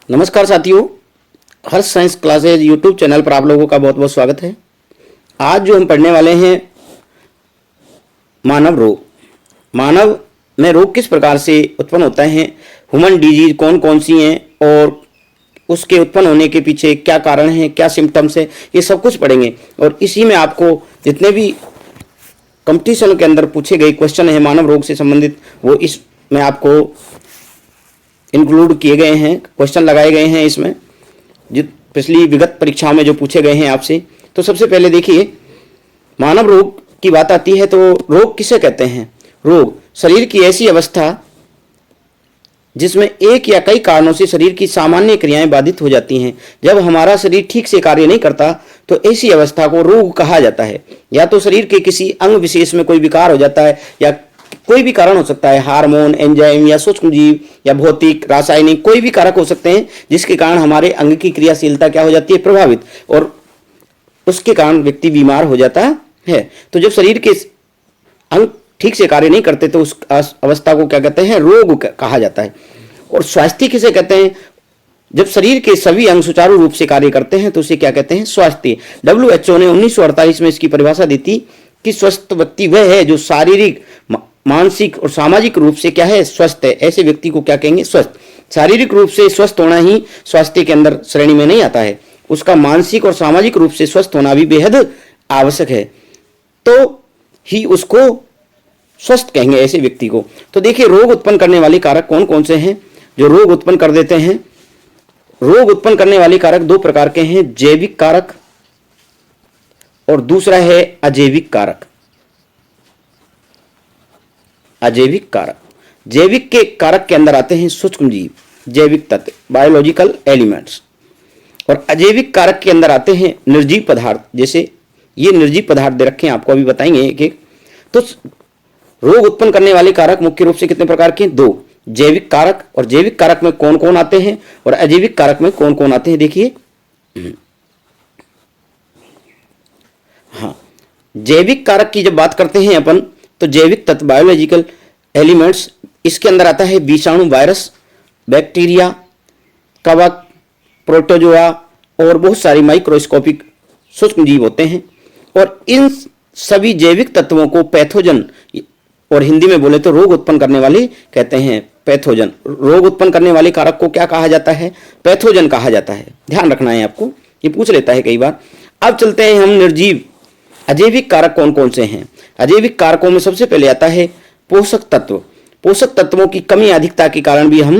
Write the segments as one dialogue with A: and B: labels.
A: नमस्कार साथियों, हर्ष science classes YouTube channel पर आप लोगों का बहुत बहुत स्वागत है। आज जो हम पढ़ने वाले हैं मानव रोग। मानव में रोग किस प्रकार से उत्पन्न होता है, ह्यूमन डिजीज कौन कौन सी हैं और उसके उत्पन्न होने के पीछे क्या कारण है, क्या सिम्टम्स है, ये सब कुछ पढ़ेंगे। और इसी में आपको जितने भी कंपटीशन के अंदर पूछे गए क्वेश्चन हैं मानव रोग से संबंधित, वो इसमें आपको इंक्लूड किए गए हैं, क्वेश्चन लगाए गए हैं इसमें, जो पिछली विगत परीक्षाओं में जो पूछे गए हैं आपसे। तो सबसे पहले देखिए, मानव रोग की बात आती है तो रोग किसे कहते हैं? रोग शरीर की ऐसी अवस्था जिसमें एक या कई कारणों से शरीर की सामान्य क्रियाएं बाधित हो जाती हैं। जब हमारा शरीर ठीक से कार्य नहीं करता तो ऐसी अवस्था को रोग कहा जाता है। या तो शरीर के किसी अंग विशेष में कोई विकार हो जाता है, या कोई भी कारण हो सकता है, हार्मोन, एंजाइम या सूक्ष्मजीव या भौतिक, रासायनिक, कोई भी कारक हो सकते हैं जिसके कारण हमारे अंग की क्रियाशीलता क्या हो जाती है, प्रभावित, और उसके कारण व्यक्ति बीमार हो जाता है। तो जब शरीर के अंग ठीक से कार्य नहीं करते तो उस अवस्था को क्या कहते हैं? रोग कहा जाता है। और स्वास्थ्य किसे कहते हैं? जब शरीर के सभी अंग सुचारू रूप से कार्य करते हैं तो उसे क्या कहते हैं? स्वास्थ्य। WHO ने 1948 में इसकी परिभाषा दी थी कि स्वस्थ व्यक्ति वह है जो शारीरिक, मानसिक और सामाजिक रूप से क्या है? स्वस्थ है। ऐसे व्यक्ति को क्या कहेंगे? स्वस्थ। शारीरिक रूप से स्वस्थ होना ही स्वास्थ्य के अंदर श्रेणी में नहीं आता है, उसका मानसिक और सामाजिक रूप से स्वस्थ होना भी बेहद आवश्यक है, तो ही उसको स्वस्थ कहेंगे ऐसे व्यक्ति को। तो देखिए, रोग उत्पन्न करने वाले कारक कौन कौन से हैं जो रोग उत्पन्न कर देते हैं? रोग उत्पन्न करने वाले कारक दो प्रकार के हैं, जैविक कारक और दूसरा है अजैविक कारक। अजैविक कारक, जैविक के कारक के अंदर आते हैं सूक्ष्म जीव, जैविक तत्व, बायोलॉजिकल एलिमेंट्स, और अजैविक कारक के अंदर आते हैं निर्जीव पदार्थ। जैसे ये निर्जीव पदार्थ दे रखे हैं, आपको अभी बताएंगे एक एक। तो रोग उत्पन्न करने वाले कारक मुख्य रूप से कितने प्रकार के? दो, जैविक कारक, और जैविक कारक में कौन कौन आते हैं और अजैविक कारक में कौन कौन आते हैं देखिए। हाँ, जैविक कारक की जब बात करते हैं अपन, तो जैविक तत्व, बायोलॉजिकल एलिमेंट्स, इसके अंदर आता है विषाणु, वायरस, बैक्टीरिया, कवक, प्रोटोजोआ और बहुत सारी माइक्रोस्कोपिक सूक्ष्म जीव होते हैं। और इन सभी जैविक तत्वों को पैथोजन, और हिंदी में बोले तो रोग उत्पन्न करने वाले कहते हैं। पैथोजन, रोग उत्पन्न करने वाले कारक को क्या कहा जाता है? पैथोजन कहा जाता है। ध्यान रखना है आपको, ये पूछ लेता है कई बार। अब चलते हैं हम निर्जीव, अजैविक कारक कौन कौन से हैं? अजैविक कारकों में सबसे पहले आता है पोषक तत्व। पोषक तत्वों की कमी अधिकता के कारण भी हम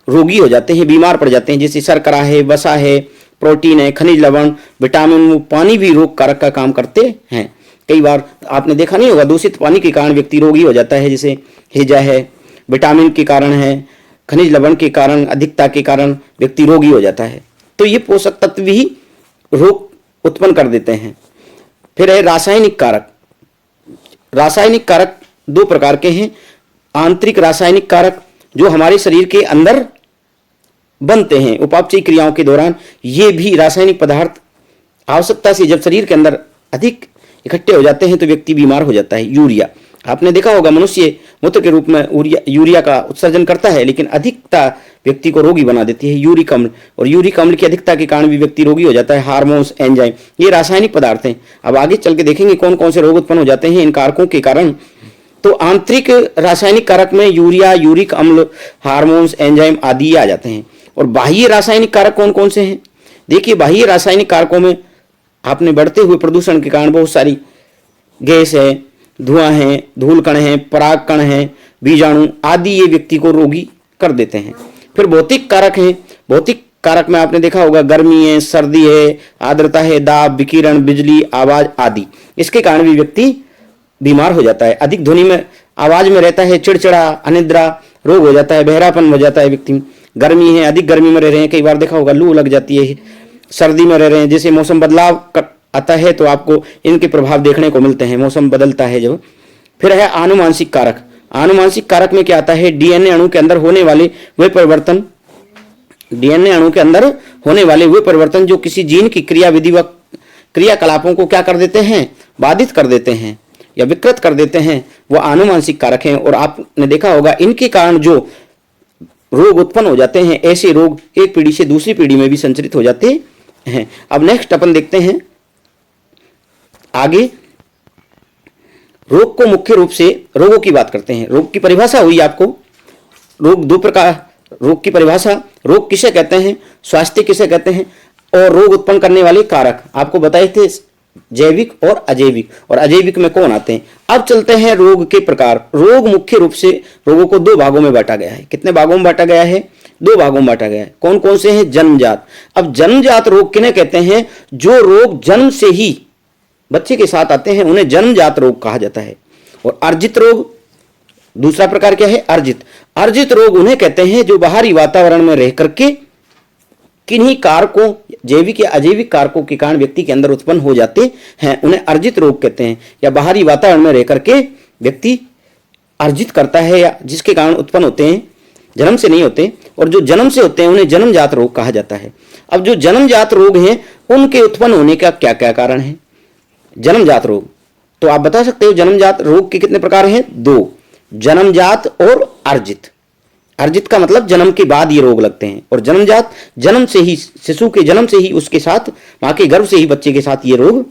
A: रोगी हो जाते हैं, बीमार पड़ जाते हैं। जैसे शर्करा है, वसा है, प्रोटीन है, खनिज लवण, विटामिन, पानी भी रोग कारक का काम करते हैं। कई बार आपने देखा नहीं होगा, दूषित पानी के कारण व्यक्ति रोगी हो जाता है, जैसे हैजा है, विटामिन के कारण है, खनिज लवण के कारण, अधिकता के कारण व्यक्ति रोगी हो जाता है। तो ये पोषक तत्व भी रोग उत्पन्न कर देते हैं। फिर है रासायनिक कारक। रासायनिक कारक दो प्रकार के हैं, आंतरिक रासायनिक कारक जो हमारे शरीर के अंदर बनते हैं उपापचयी क्रियाओं के दौरान। ये भी रासायनिक पदार्थ आवश्यकता से जब शरीर के अंदर अधिक इकट्ठे हो जाते हैं तो व्यक्ति बीमार हो जाता है। यूरिया, आपने देखा होगा, मनुष्य मूत्र के रूप में यूरिया का उत्सर्जन करता है, लेकिन अधिकता व्यक्ति को रोगी बना देती है। यूरिक अम्ल, और यूरिक अम्ल की अधिकता के कारण भी व्यक्ति रोगी हो जाता है। हार्मोन्स, एंजाइम, ये रासायनिक पदार्थ हैं। अब आगे चल के देखेंगे कौन कौन से रोग उत्पन्न हो जाते हैं इन कारकों के कारण। तो आंतरिक रासायनिक कारक में यूरिया, यूरिक अम्ल, हार्मोन्स, एंजाइम आदि आ जाते हैं। और बाह्य रासायनिक कारक कौन कौन से हैं? देखिए, बाह्य रासायनिक कारकों में आपने बढ़ते हुए प्रदूषण के कारण बहुत सारी गैस है, धुआं है, धूल कण है, पराग कण है, बीजाणु आदि, ये व्यक्ति को रोगी कर देते हैं। फिर भौतिक कारक हैं। भौतिक कारक में आपने देखा होगा, गर्मी है, सर्दी है, आर्द्रता है, दाब, विकिरण, बिजली, आवाज आदि, इसके कारण भी व्यक्ति बीमार हो जाता है। अधिक ध्वनि में, आवाज में रहता है, चिड़चिड़ा, अनिद्रा रोग हो जाता है, बहरापन हो जाता है व्यक्ति। गर्मी है, अधिक गर्मी में रह रहे हैं, कई बार देखा होगा लू लग जाती है। सर्दी में रह रहे हैं, जैसे मौसम बदलाव आता है तो आपको इनके प्रभाव देखने को मिलते हैं, मौसम बदलता है जब। फिर है आनुवांशिक कारक। आनुवांशिक कारक में क्या आता है? डीएनए अणु के अंदर होने वाले वे परिवर्तन, डीएनए अणु के अंदर होने वाले वे परिवर्तन जो किसी जीन की क्रियाविधि व क्रियाकलापों को क्या कर देते हैं? बाधित कर देते हैं या विकृत कर देते हैं, वो आनुवांशिक कारक हैं। और आपने देखा होगा इनके कारण जो रोग उत्पन्न हो जाते हैं, ऐसे रोग एक पीढ़ी से दूसरी पीढ़ी में भी संचरित हो जाते हैं। अब नेक्स्ट अपन देखते हैं आगे, रोग को मुख्य रूप से रोगों की बात करते हैं। रोग की परिभाषा हुई आपको, रोग दो प्रकार, रोग की परिभाषा, रोग किसे कहते हैं, स्वास्थ्य किसे कहते हैं, और रोग उत्पन्न करने वाले कारक आपको बताए थे, जैविक और अजैविक, और अजैविक में कौन आते हैं। अब चलते हैं रोग के प्रकार। रोग मुख्य रूप से रोगों को दो भागों में बांटा गया है। कितने भागों में बांटा गया है, दो भागों में बांटा गया है। कौन कौन से हैं, जन्मजात। अब जन्मजात रोग किन्हें कहते हैं, जो रोग जन्म से ही बच्चे के साथ आते हैं उन्हें जन्मजात रोग कहा जाता है। और अर्जित रोग दूसरा प्रकार क्या है, अर्जित। अर्जित रोग उन्हें कहते हैं जो बाहरी वातावरण में रह करके किन्हीं कारकों, जैविक या अजैविक कारकों के कारण व्यक्ति के अंदर उत्पन्न हो जाते हैं, उन्हें अर्जित रोग कहते हैं। या बाहरी वातावरण में रह करके व्यक्ति अर्जित करता है या जिसके कारण उत्पन्न होते हैं, जन्म से नहीं होते। और जो जन्म से होते हैं उन्हें जन्मजात रोग कहा जाता है। अब जो जन्मजात रोग हैं उनके उत्पन्न होने का क्या क्या कारण है। जन्मजात रोग तो आप बता सकते हो, जन्मजात रोग के कितने प्रकार हैं, दो, जन्मजात और अर्जित। अर्जित का मतलब जन्म के बाद ये रोग लगते हैं, और जन्मजात जन्म से ही, शिशु के जन्म से ही, उसके साथ मां के गर्भ से ही बच्चे के साथ ये रोग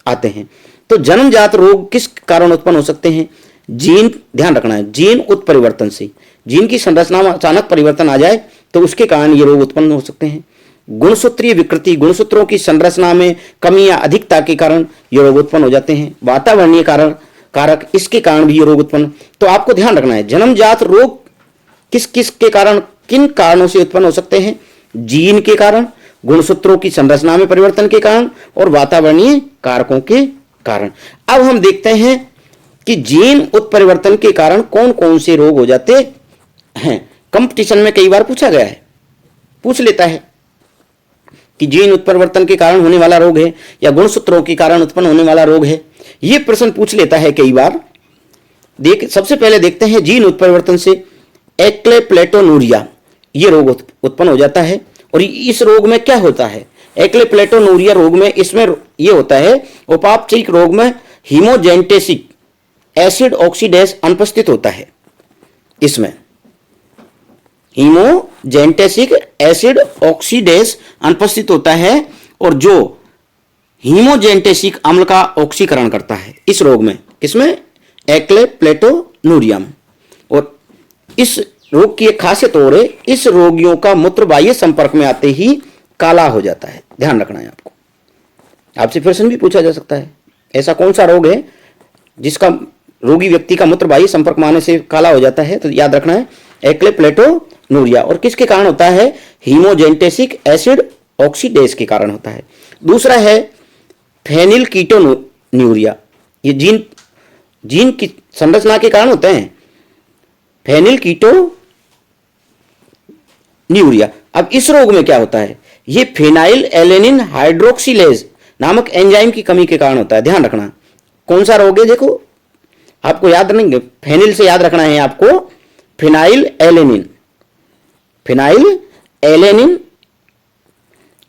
A: आते हैं। तो जन्मजात रोग किस कारण उत्पन्न हो सकते हैं, जीन, ध्यान रखना है, जीन उत्परिवर्तन से, जीन की संरचना में अचानक परिवर्तन आ जाए तो उसके कारण ये रोग उत्पन्न हो सकते हैं। गुणसूत्रीय विकृति, गुणसूत्रों की संरचना में कमी या अधिकता के कारण ये रोग उत्पन्न हो जाते हैं। वातावरणीय कारक, इसके कारण भी ये रोग उत्पन्न। तो आपको ध्यान रखना है, जन्मजात रोग किस किस के कारण, किन कारणों से उत्पन्न हो सकते हैं, जीन के कारण, गुणसूत्रों की संरचना में परिवर्तन के कारण, और वातावरणीय कारकों के कारण। अब हम देखते हैं कि जीन उत्परिवर्तन के कारण कौन कौन से रोग हो जाते हैं। कंपटीशन में कई बार पूछा गया है, पूछ लेता है कि जीन उत्परिवर्तन के कारण होने वाला रोग है या गुणसूत्रों के कारण उत्पन्न होने वाला रोग है, यह प्रश्न पूछ लेता है कई बार। सबसे पहले देखते हैं जीन उत्परिवर्तन से एक्लेप्लेटोनूरिया, ये रोग उत्पन्न हो जाता है। और इस रोग में क्या होता है, एक्लेप्लेटोनूरिया रोग में, इसमें यह होता है, उपापचयिक रोग में हीमोजेंटेसिक एसिड ऑक्सीडेज अनुपस्थित होता है। इसमें हीमोजेंटेसिक एसिड ऑक्सीडेज अनुपस्थित होता है, और जो हीमोजेंटेसिक अम्ल का ऑक्सीकरण करता है इस रोग में, किसमें, एक्लेप्लेटोनूरिया में। और इस रोग की एक खासियत और है, इस रोगियों का मूत्र बाह्य संपर्क में आते ही काला हो जाता है। ध्यान रखना है आपको, आपसे प्रश्न भी पूछा जा सकता है, ऐसा कौन सा रोग है जिसका रोगी व्यक्ति का मूत्र बाह्य संपर्क में आने से काला हो जाता है। तो याद रखना है एक्लेप्लेटोनूरिया, और किसके कारण होता है, हीमोजेंटेसिक एसिड ऑक्सीडेज के कारण होता है। दूसरा है फेनिलकीटोन्यूरिया, ये जीन की संरचना के कारण होते हैं, फेनिलकीटोन्यूरिया। अब इस रोग में क्या होता है, ये फेनाइल एलेनिन हाइड्रोक्सिलेज नामक एंजाइम की कमी के कारण होता है। ध्यान रखना कौन सा रोग है, देखो आपको याद नहीं, फेनिल से याद रखना है आपको, फेनाइल एलेनिन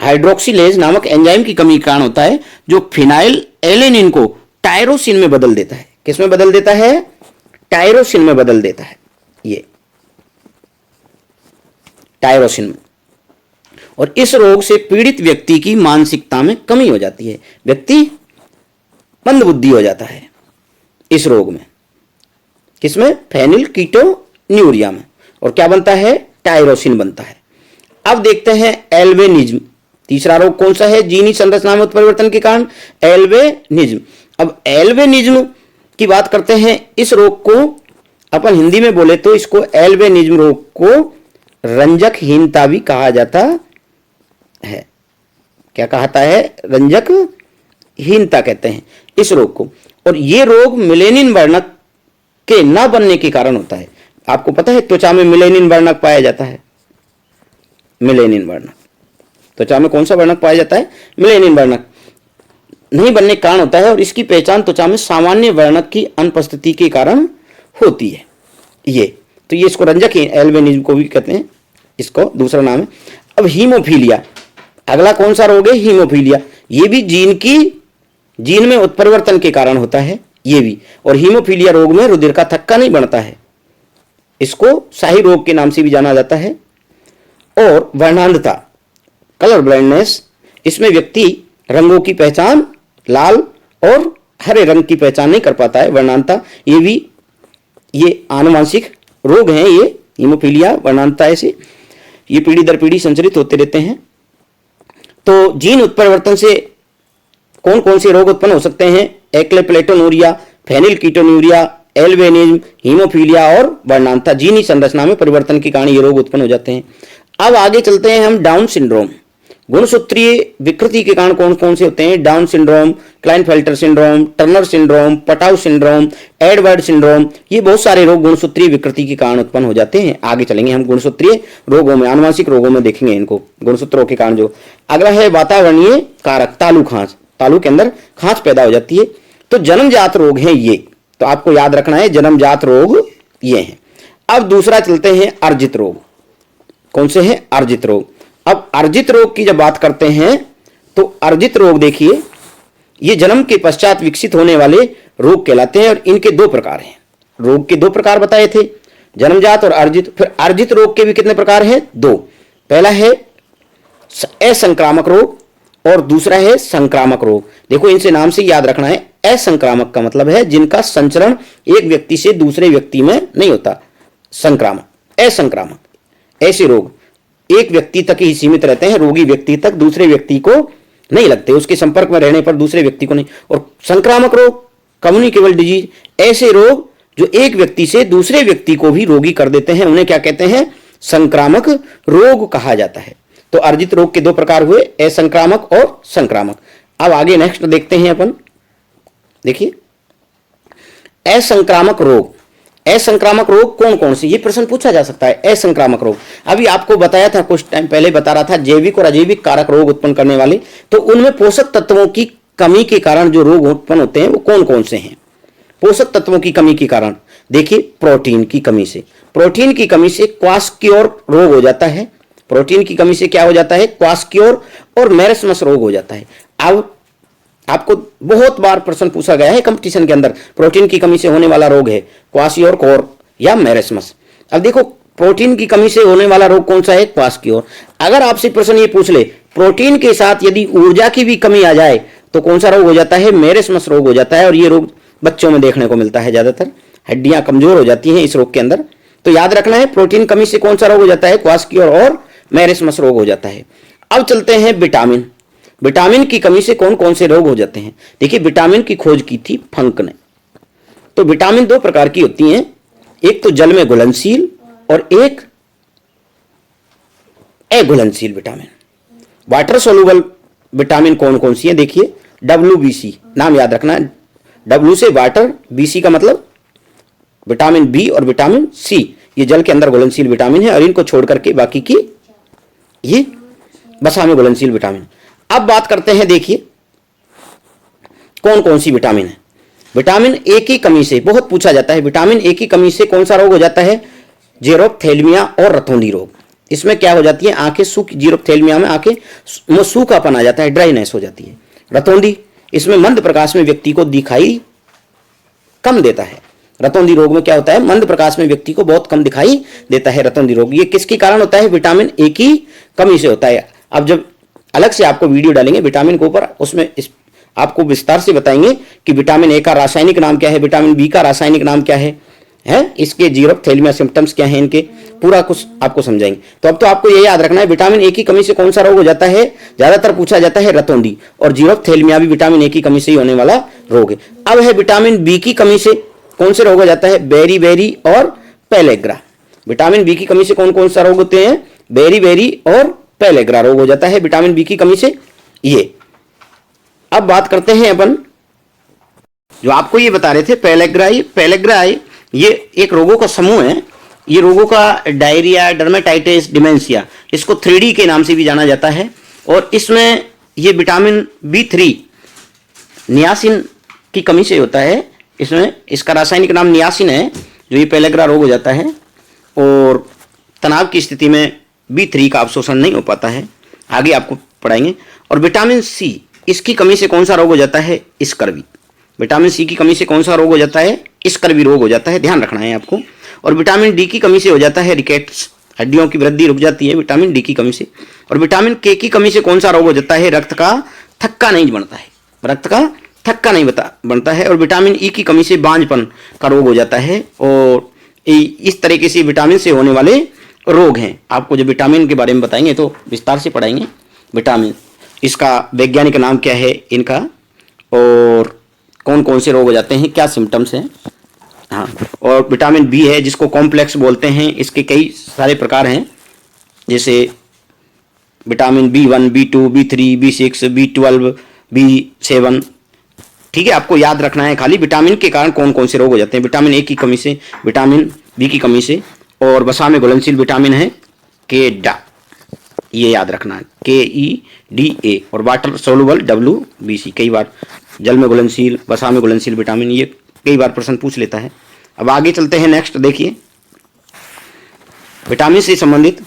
A: हाइड्रोक्सिलेज नामक एंजाइम की कमी के कारण होता है, जो फेनाइल एलेनिन को टायरोसिन में बदल देता है। किसमें बदल देता है, टायरोसिन में बदल देता है, ये टायरोसिन में। और इस रोग से पीड़ित व्यक्ति की मानसिकता में कमी हो जाती है, व्यक्ति मंद बुद्धि हो जाता है इस रोग में। किसमें, फेनिलकीटोन्यूरिया में। और क्या बनता है, टायरोसिन बनता है। अब देखते हैं एल्वेनिज्म, तीसरा रोग कौन सा है, जीनी संरचना में उत्परिवर्तन के कारण, एल्वेनिज्म। अब एल्वेनिज्म की बात करते हैं, इस रोग को अपन हिंदी में बोले तो इसको एल्वेनिज्म रोग को रंजकहीनता भी कहा जाता है। क्या कहता है, रंजकहीनता कहते हैं इस रोग को। और ये रोग मिलेनिन वर्णक के न बनने के कारण होता है। आपको पता है त्वचा में मिलेनिन वर्णक पाया जाता है, मिलेनिन वर्णक त्वचा में कौन सा वर्णक पाया जाता है, मिलेनिन वर्णक नहीं बनने के कारण होता है। और इसकी पहचान त्वचा में सामान्य वर्णक की अनुपस्थिति के कारण होती है। ये तो ये इसको रंजकहीन एल्वेनिज्म को भी कहते हैं, इसको दूसरा नाम है। अब हीमोफीलिया, अगला कौन सा रोग है, हीमोफीलिया। ये भी जीन में उत्परिवर्तन के कारण होता है, ये भी। और हीमोफीलिया रोग में रुधिर का थक्का नहीं बनता है, इसको शाही रोग के नाम से भी जाना जाता है। और वर्णांधता, कलर ब्लाइंडनेस, इसमें व्यक्ति रंगों की पहचान, लाल और हरे रंग की पहचान नहीं कर पाता है, वर्णांधता। ये आनुवंशिक रोग हैं, ये हीमोफीलिया, वर्णांधता, ऐसे ये पीढ़ी दर पीढ़ी संचरित होते रहते हैं। तो जीन उत्परिवर्तन से कौन कौन से रोग उत्पन्न हो सकते हैं? एक्लेप्लेटोनूरिया, फेनिलकीटोन्यूरिया, एल्बिनिज्म, हीमोफीलिया और वर्णांधता। जीनी संरचना में परिवर्तन के कारण ये रोग उत्पन्न हो जाते हैं। अब आगे चलते हैं हम डाउन सिंड्रोम। गुणसूत्रीय विकृति के कारण कौन कौन से होते हैं? Down syndrome, Klinefelter syndrome, Turner syndrome, Patau syndrome, Edward syndrome, ये बहुत सारे रोग गुणसूत्रीय विकृति के कारण उत्पन्न हो जाते हैं। आगे चलेंगे हम गुणसूत्रीय रोगों में, आनुवंशिक रोगों में देखेंगे इनको, गुणसूत्रों के कारण जो। अगला है वातावरणीय कारक, तालू खांच, तालू के अंदर खांच पैदा हो जाती है। तो जन्मजात रोग हैं ये, तो आपको याद रखना है जन्मजात रोग ये हैं। अब दूसरा चलते हैं अर्जित रोग। कौन से हैं? अर्जित रोग। अब अर्जित रोग की जब बात करते हैं तो अर्जित रोग देखिए, ये जन्म के पश्चात विकसित होने वाले रोग कहलाते हैं और इनके दो प्रकार हैं। रोग के दो प्रकार बताए थे, जन्मजात और अर्जित। फिर अर्जित रोग के भी कितने प्रकार हैं? दो। पहला है असंक्रामक रोग और दूसरा है संक्रामक रोग। देखो इनसे नाम से याद रखना है, असंक्रामक का मतलब है जिनका संचरण एक व्यक्ति से दूसरे व्यक्ति में नहीं होता। संक्रामक, असंक्रामक ऐसे रोग एक व्यक्ति तक ही सीमित रहते हैं, रोगी व्यक्ति तक, दूसरे व्यक्ति को नहीं लगते, उसके संपर्क में रहने पर दूसरे व्यक्ति को नहीं। और संक्रामक रोग, कम्युनिकेबल डिजीज, ऐसे रोग जो एक व्यक्ति से दूसरे व्यक्ति को भी रोगी कर देते हैं, उन्हें क्या कहते हैं? संक्रामक रोग कहा जाता है। तो अर्जित रोग के दो प्रकार हुए, असंक्रामक और संक्रामक। अब आगे नेक्स्ट देखते हैं अपन, देखिए असंक्रामक रोग। असंक्रामक रोग कौन कौन से, ये प्रश्न पूछा जा सकता है। असंक्रामक रोग अभी आपको बताया था, कुछ टाइम पहले बता रहा था, जैविक और अजैविक कारक रोग उत्पन्न करने वाले। तो उनमें पोषक तत्वों की कमी के कारण जो रोग उत्पन्न होते हैं वो कौन कौन से हैं? पोषक तत्वों की कमी के कारण देखिए, प्रोटीन की कमी से, प्रोटीन की कमी से क्वासक्योर रोग हो जाता है। प्रोटीन की कमी से क्या हो जाता है? क्वासक्योर और मेरेस्मस रोग हो जाता है। अब आपको बहुत बार प्रश्न पूछा गया है कंपटीशन के अंदर, प्रोटीन की कमी से होने वाला रोग है क्वासियोर या मेरेस्मस। अब देखो प्रोटीन की कमी से होने वाला रोग कौन सा है? क्वासक्योर। अगर आपसे प्रश्न ये पूछ ले प्रोटीन के साथ यदि ऊर्जा की भी कमी आ जाए तो कौन सा रोग हो जाता है? मेरेस्मस रोग हो जाता है। और ये रोग बच्चों में देखने को मिलता है, ज्यादातर हड्डियां कमजोर हो जाती हैं इस रोग के अंदर। तो याद रखना है, प्रोटीन कमी से कौन सा रोग हो जाता है? क्वासक्योर और मेरेस्मस रोग हो जाता है। अब चलते हैं विटामिन। विटामिन की कमी से कौन कौन से रोग हो जाते हैं? देखिए विटामिन की खोज की थी फंक ने। तो विटामिन दो प्रकार की होती हैं, एक तो जल में घुलनशील और एक अघुलनशील विटामिन। वाटर सोल्यूबल विटामिन कौन कौन सी है? देखिए WBC, नाम याद रखना है, W से वाटर, BC का मतलब विटामिन बी और विटामिन सी, ये जल के अंदर घुलनशील विटामिन है और इनको छोड़ करके बाकी की ये वसा में घुलनशील विटामिन। अब बात करते हैं, देखिए कौन कौन सी विटामिन है। विटामिन ए की कमी से बहुत पूछा जाता है, विटामिन ए की कमी से कौन सा रोग हो जाता है? जीरोप्थेल्मिया और रतौंधी रोग। इसमें क्या हो जाती है? आंखें सूख, जीरोप्थेल्मिया में आंखें में सूखापन आ जाता है, ड्राइनेस हो जाती है। रतौंधी, इसमें मंद प्रकाश में व्यक्ति को दिखाई कम देता है। रतौंधी रोग में क्या होता है? मंद प्रकाश में व्यक्ति को बहुत कम दिखाई देता है रतौंधी रोग। ये किसके कारण होता है? विटामिन ए की कमी से होता है। अब जब अलग से आपको वीडियो डालेंगे विटामिन के ऊपर, उसमें आपको विस्तार से बताएंगे कि विटामिन ए का रासायनिक नाम क्या है, विटामिन बी का रासायनिक नाम क्या है, इसके जीरोप्थेल्मिया सिम्टम्स क्या है, इनके पूरा कुछ आपको समझाएंगे। तो अब तो आपको ये याद रखना है, विटामिन ए की कमी से कौन सा रोग हो जाता है? ज्यादातर पूछा जाता है रतौंधी, और जीरोप्थेल्मिया भी विटामिन ए की कमी से ही होने वाला रोग है। अब है विटामिन बी की कमी से कौन से रोग हो जाता है? बेरी और पेलेग्रा। विटामिन बी की कमी से कौन कौन सा रोग होते हैं? बेरी और पेलेग्रा रोग हो जाता है विटामिन बी की कमी से ये। अब बात करते हैं अपन, जो आपको ये बता रहे थे पेलेग्राई, ये एक रोगों का समूह है। ये रोगों का डायरिया, डर्मेटाइटिस, डिमेंशिया, इसको 3D के नाम से भी जाना जाता है। और इसमें ये विटामिन B3 नियासिन की कमी से होता है। इसमें इसका रासायनिक नाम नियासिन है, जो ये पेलेग्रा रोग हो जाता है। और तनाव की स्थिति में B3 का अवशोषण नहीं हो पाता है, आगे आपको पढ़ाएंगे। और विटामिन C, इसकी कमी से कौन सा रोग हो जाता है? स्कर्वी। विटामिन C की कमी से कौन सा रोग हो जाता है? स्कर्वी रोग हो जाता है, ध्यान रखना है आपको। और विटामिन डी की कमी से हो जाता है रिकेट्स, हड्डियों की वृद्धि रुक जाती है विटामिन डी की कमी से। और विटामिन के की कमी से कौन सा रोग हो जाता है, रक्त का थक्का नहीं बनता है, रक्त का थक्का नहीं बनता है। और विटामिन ई की कमी से बांझपन का रोग हो जाता है। और इस तरीके से विटामिन से होने वाले रोग हैं। आपको जब विटामिन के बारे में बताएंगे तो विस्तार से पढ़ाएंगे। विटामिन, इसका वैज्ञानिक नाम क्या है इनका, और कौन कौन से रोग हो जाते हैं, क्या सिम्टम्स हैं। हाँ, और विटामिन बी है जिसको कॉम्प्लेक्स बोलते हैं, इसके कई सारे प्रकार हैं, जैसे vitamin B1, B2, B3, B6, B12, B7। ठीक है, आपको याद रखना है खाली विटामिन के कारण कौन कौन से रोग हो जाते हैं। विटामिन ए की कमी से, विटामिन बी की कमी से, और वसा में घुलनशील विटामिन है के डा, ये याद रखना है, KEDA। और वाटर सोलुबल WBC, कई बार जल में घुलनशील, वसा में घुलनशील विटामिन, ये कई बार प्रश्न पूछ लेता है। अब आगे चलते हैं, नेक्स्ट देखिए, विटामिन से संबंधित।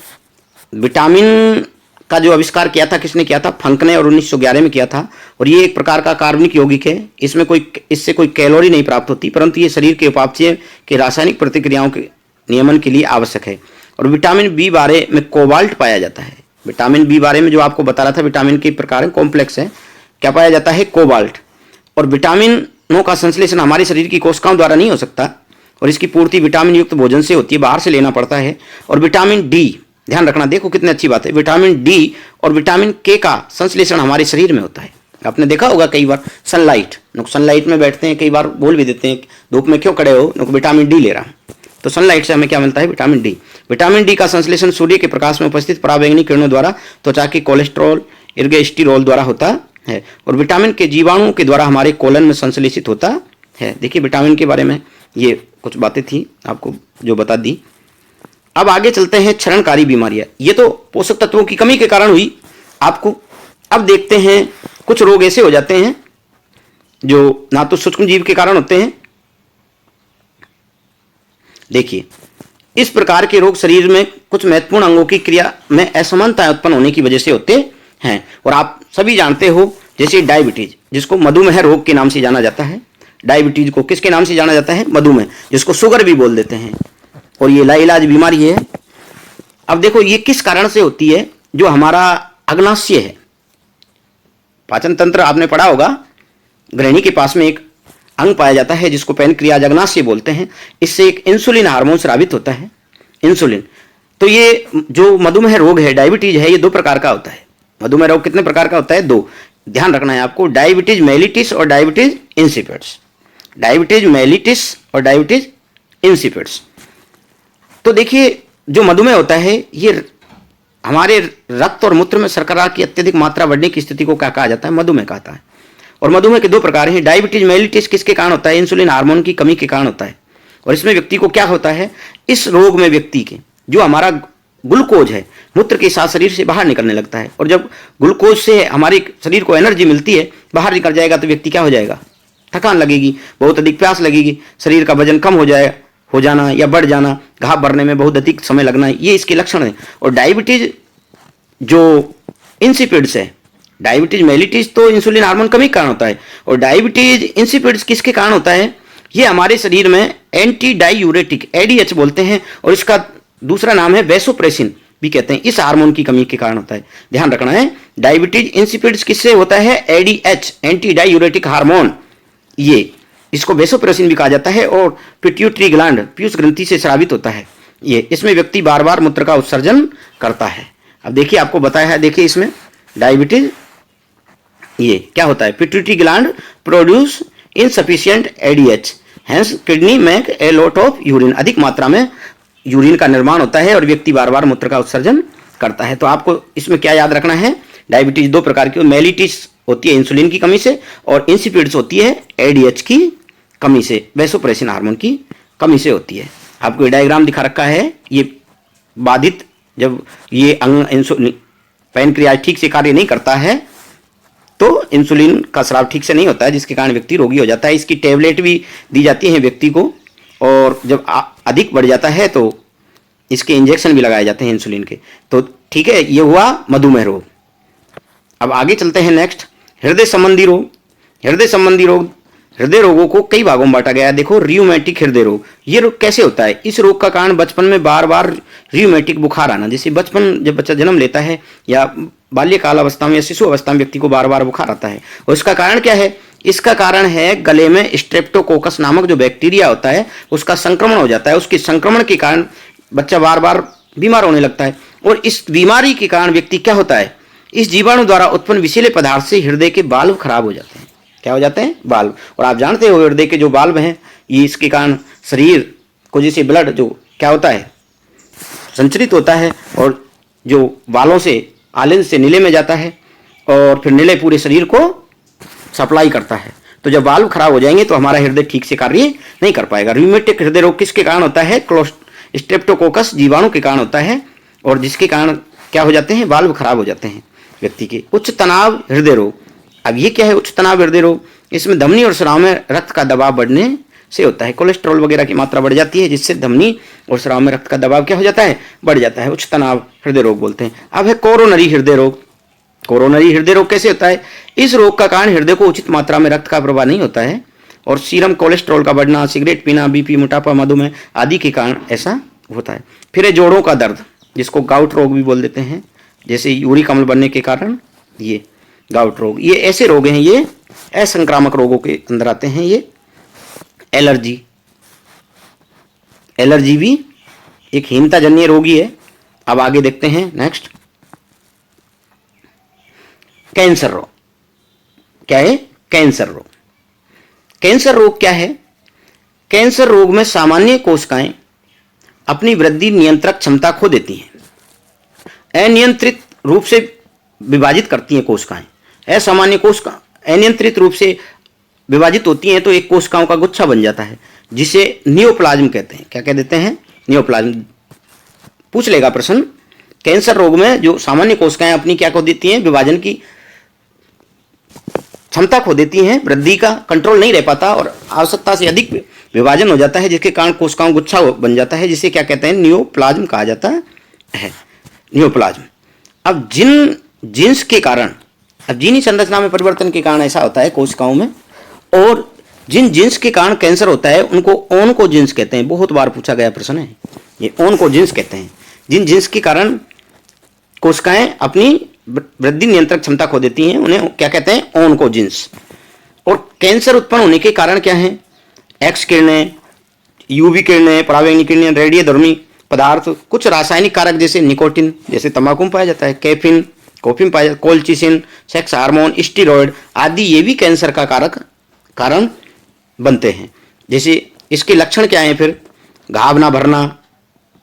A: विटामिन का जो आविष्कार किया था किसने किया था, फंक ने, और 1911 में किया था। और ये एक प्रकार का कार्बनिक यौगिक है, इससे कोई कैलोरी नहीं प्राप्त होती, परंतु ये शरीर के उपापचय के रासायनिक प्रतिक्रियाओं के नियमन के लिए आवश्यक है। और विटामिन बी बारे में कोबाल्ट पाया जाता है। विटामिन बी बारे में जो आपको बता रहा था, विटामिन के प्रकार कॉम्प्लेक्स है, क्या पाया जाता है, कोबाल्ट। और विटामिनों का संश्लेषण हमारे शरीर की कोशिकाओं द्वारा नहीं हो सकता, और इसकी पूर्ति विटामिन युक्त भोजन से होती है, बाहर से लेना पड़ता है। और विटामिन डी, ध्यान रखना, देखो कितनी अच्छी बात है, विटामिन डी और विटामिन के का संश्लेषण हमारे शरीर में होता है। आपने देखा होगा कई बार सनलाइट में बैठते हैं, कई बार बोल भी देते हैं धूप में क्यों खड़े हो, विटामिन डी ले रहा हूँ। तो सनलाइट से हमें क्या मिलता है, विटामिन डी। विटामिन डी का संश्लेषण सूर्य के प्रकाश में उपस्थित पराबैंगनी किरणों द्वारा त्वचा के कोलेस्ट्रॉल, इर्गेस्टिरोल द्वारा होता है। और विटामिन के जीवाणुओं के द्वारा हमारे कोलन में संश्लेषित होता है। देखिए विटामिन के बारे में ये कुछ बातें थी आपको जो बता दी। अब आगे चलते हैं, क्षरणकारी बीमारियां। ये तो पोषक तत्वों की कमी के कारण हुई आपको। अब देखते हैं, कुछ रोग ऐसे हो जाते हैं जो ना तो सूक्ष्म जीव के कारण होते हैं। देखिए, इस प्रकार के रोग शरीर में कुछ महत्वपूर्ण अंगों की क्रिया में असमानता उत्पन्न होने की वजह से होते हैं। और आप सभी जानते हो, जैसे डायबिटीज, जिसको मधुमेह रोग के नाम से जाना जाता है। डायबिटीज को किसके नाम से जाना जाता है, मधुमेह, जिसको शुगर भी बोल देते हैं। और ये लाइलाज बीमारी है। अब देखो ये किस कारण से होती है, जो हमारा अग्नाशय है, पाचन तंत्र, आपने पढ़ा होगा, ग्रहणी के पास में एक अंग पाया जाता है जिसको पैनक्रियाज, अग्नाशय बोलते हैं। इससे एक इंसुलिन हार्मोन स्रावित होता है, इंसुलिन। तो ये जो मधुमेह रोग है, डायबिटीज है, ये दो प्रकार का होता है। मधुमेह रोग कितने प्रकार का होता है, दो। ध्यान रखना है आपको, डायबिटीज मेलिटिस और डायबिटीज इंसिपिड्स। डायबिटीज मेलिटिस और डायबिटीज इंसिपिड्स। तो देखिए, जो मधुमेह होता है, ये हमारे रक्त और मूत्र में शर्करा की अत्यधिक मात्रा बढ़ने की स्थिति को क्या कहा जाता है, मधुमेह कहता है। और मधुमेह के दो प्रकार हैं। डायबिटीज मेलिटिस किसके कारण होता है, इंसुलिन हार्मोन की कमी के कारण होता है। और इसमें व्यक्ति को क्या होता है, इस रोग में व्यक्ति के जो हमारा ग्लूकोज है, मूत्र के साथ शरीर से बाहर निकलने लगता है। और जब ग्लूकोज से हमारे शरीर को एनर्जी मिलती है, बाहर निकल जाएगा, तो व्यक्ति क्या हो जाएगा, थकान लगेगी, बहुत अधिक प्यास लगेगी, शरीर का वजन कम हो जाना या बढ़ जाना, घाव भरने में बहुत अधिक समय लगना, ये इसके लक्षण है। और डायबिटीज जो इंसिपिड्स है, डायबिटीज मेलिटिस तो इंसुलिन हार्मोन कमी के कारण होता है, और डायबिटीज इंसिपिड्स किसके कारण होता है, ये हमारे शरीर में एंटी डायूरेटिक, ADH बोलते हैं, और इसका दूसरा नाम है वैसोप्रेसिन भी कहते हैं, इस हार्मोन की कमी के कारण होता है। ध्यान रखना है, डायबिटीज इंसिपिड्स किससे होता है, ADH, एंटी डायूरेटिक हार्मोन, ये इसको वैसोप्रेसिन भी कहा जाता है। और पिट्यूटरी ग्लैंड, पीयूष ग्रंथि से स्रावित होता है ये। इसमें व्यक्ति बार बार मूत्र का उत्सर्जन करता है। अब देखिए, आपको बताया है, देखिए इसमें डायबिटीज ये क्या होता है, pituitary gland produce insufficient ADH, hence kidney make a lot of urine, अधिक मात्रा में यूरिन का निर्माण होता है और व्यक्ति बार बार मूत्र का उत्सर्जन करता है। तो आपको इसमें क्या याद रखना है, डायबिटीज दो प्रकार की, मेलिटिस होती है इंसुलिन की कमी से, और इंसिपिड्स होती है ADH की कमी से, वैसोप्रेसिन हार्मोन की कमी से होती है। आपको ये डायग्राम दिखा रखा है, ये बाधित, जब ये अंग इंसुलिन पैनक्रियाज ठीक से कार्य नहीं करता है, तो इंसुलिन का स्राव ठीक से नहीं होता है, जिसके कारण व्यक्ति रोगी हो जाता है। इसकी टेबलेट भी दी जाती है व्यक्ति को, और जब अधिक बढ़ जाता है तो इसके इंजेक्शन भी लगाए जाते हैं इंसुलिन के। तो ठीक है, ये हुआ मधुमेह रोग। अब आगे चलते हैं नेक्स्ट, हृदय संबंधी रोग। हृदय संबंधी रोग हृदय रोगों को कई भागों में बांटा गया है। देखो, रियूमेटिक हृदय रोग, ये रोग कैसे होता है? इस रोग का कारण बचपन में बार बार रियूमेटिक बुखार आना। जैसे बचपन जब बच्चा जन्म लेता है या बाल्यकाल अवस्था में या शिशु अवस्था में व्यक्ति को बार बार बुखार आता है, और इसका कारण क्या है? इसका कारण है गले में स्ट्रेप्टोकोकस नामक जो बैक्टीरिया होता है उसका संक्रमण हो जाता है। उसके संक्रमण के कारण बच्चा बार बार बीमार होने लगता है, और इस बीमारी के कारण व्यक्ति क्या होता है? इस जीवाणु द्वारा उत्पन्न विषैले पदार्थ से हृदय के वाल्व खराब हो जाते हैं। क्या हो जाते हैं? वाल्व। और आप जानते हो हृदय के जो वाल्व हैं, ये इसके कारण शरीर को जैसे ब्लड जो क्या होता है, संचरित होता है, और जो वालों से आलिंद से नीले में जाता है, और फिर नीले पूरे शरीर को सप्लाई करता है। तो जब वाल्व खराब हो जाएंगे तो हमारा हृदय ठीक से कार्य नहीं कर पाएगा। रियूमेटिक हृदय रोग किसके कारण होता है? स्ट्रेप्टोकोकस जीवाणु के कारण होता है, और जिसके कारण क्या हो जाते हैं? वाल्व खराब हो जाते हैं व्यक्ति के। उच्च तनाव हृदय रोग, अब ये क्या है उच्च तनाव हृदय रोग? इसमें धमनी और स्राव में रक्त का दबाव बढ़ने से होता है। कोलेस्ट्रॉल वगैरह की मात्रा बढ़ जाती है, जिससे धमनी और स्राव में रक्त का दबाव क्या हो जाता है? बढ़ जाता है। उच्च तनाव हृदय रोग बोलते हैं। अब है कोरोनरी हृदय रोग। कोरोनरी हृदय रोग कैसे होता है? इस रोग का कारण हृदय को उचित मात्रा में रक्त का प्रवाह नहीं होता है, और सीरम कोलेस्ट्रॉल का बढ़ना, सिगरेट पीना, बीपी, मोटापा, मधुमेह आदि के कारण ऐसा होता है। फिर है जोड़ों का दर्द, जिसको गाउट रोग भी बोल देते हैं, जैसे यूरिक अम्ल बनने के कारण ये गाउट रोग। ये ऐसे रोग हैं, ये असंक्रामक रोगों के अंदर आते हैं। ये एलर्जी, एलर्जी भी एक हीनताजन्य रोग ही है। अब आगे देखते हैं नेक्स्ट, कैंसर रोग। क्या है? कैंसर रोग। कैंसर रोग क्या है? कैंसर रोग में सामान्य कोशिकाएं अपनी वृद्धि नियंत्रक क्षमता खो देती हैं। अनियंत्रित रूप से विभाजित करती हैं कोशिकाएं। असामान्य कोशिका अनियंत्रित रूप से विभाजित होती हैं तो एक कोशिकाओं का गुच्छा बन जाता है, जिसे नियोप्लाज्म कहते हैं। क्या कह देते हैं? नियोप्लाज्म। पूछ लेगा प्रश्न, कैंसर रोग में जो सामान्य कोशिकाएं अपनी क्या खो देती हैं? विभाजन की क्षमता खो देती हैं, वृद्धि का कंट्रोल नहीं रह पाता और आवश्यकता से अधिक विभाजन हो जाता है, जिसके कारण कोशिकाओं गुच्छा बन जाता है, जिसे क्या कहते हैं? नियोप्लाज्म कहा जाता है। नियोप्लाज्म। अब जिन जीन्स के कारण, अब जीनी संरचना में परिवर्तन के कारण ऐसा होता है कोशिकाओं में, और जिन जीन्स के कारण कैंसर होता है उनको ओन्कोजीन्स कहते हैं। बहुत बार पूछा गया प्रश्न है, ये ओन्कोजीन्स कहते हैं। जिन जीन्स के कारण कोशिकाएं अपनी वृद्धि नियंत्रक क्षमता खो देती हैं उन्हें क्या कहते हैं? ओन्कोजीन्स। और कैंसर उत्पन्न होने के कारण क्या है? एक्स किरणें, यूवी किरणें, परावैंगनी किरणें, रेडियोधर्मी पदार्थ, कुछ रासायनिक कारक जैसे निकोटिन, जैसे तंबाकू में पाया जाता है, कैफीन, कॉफी में पाया जाता है, कोल्चिसिन, सेक्स हार्मोन, स्टीरॉयड आदि, ये भी कैंसर का कारण बनते हैं। जैसे इसके लक्षण क्या हैं फिर? घाव ना भरना,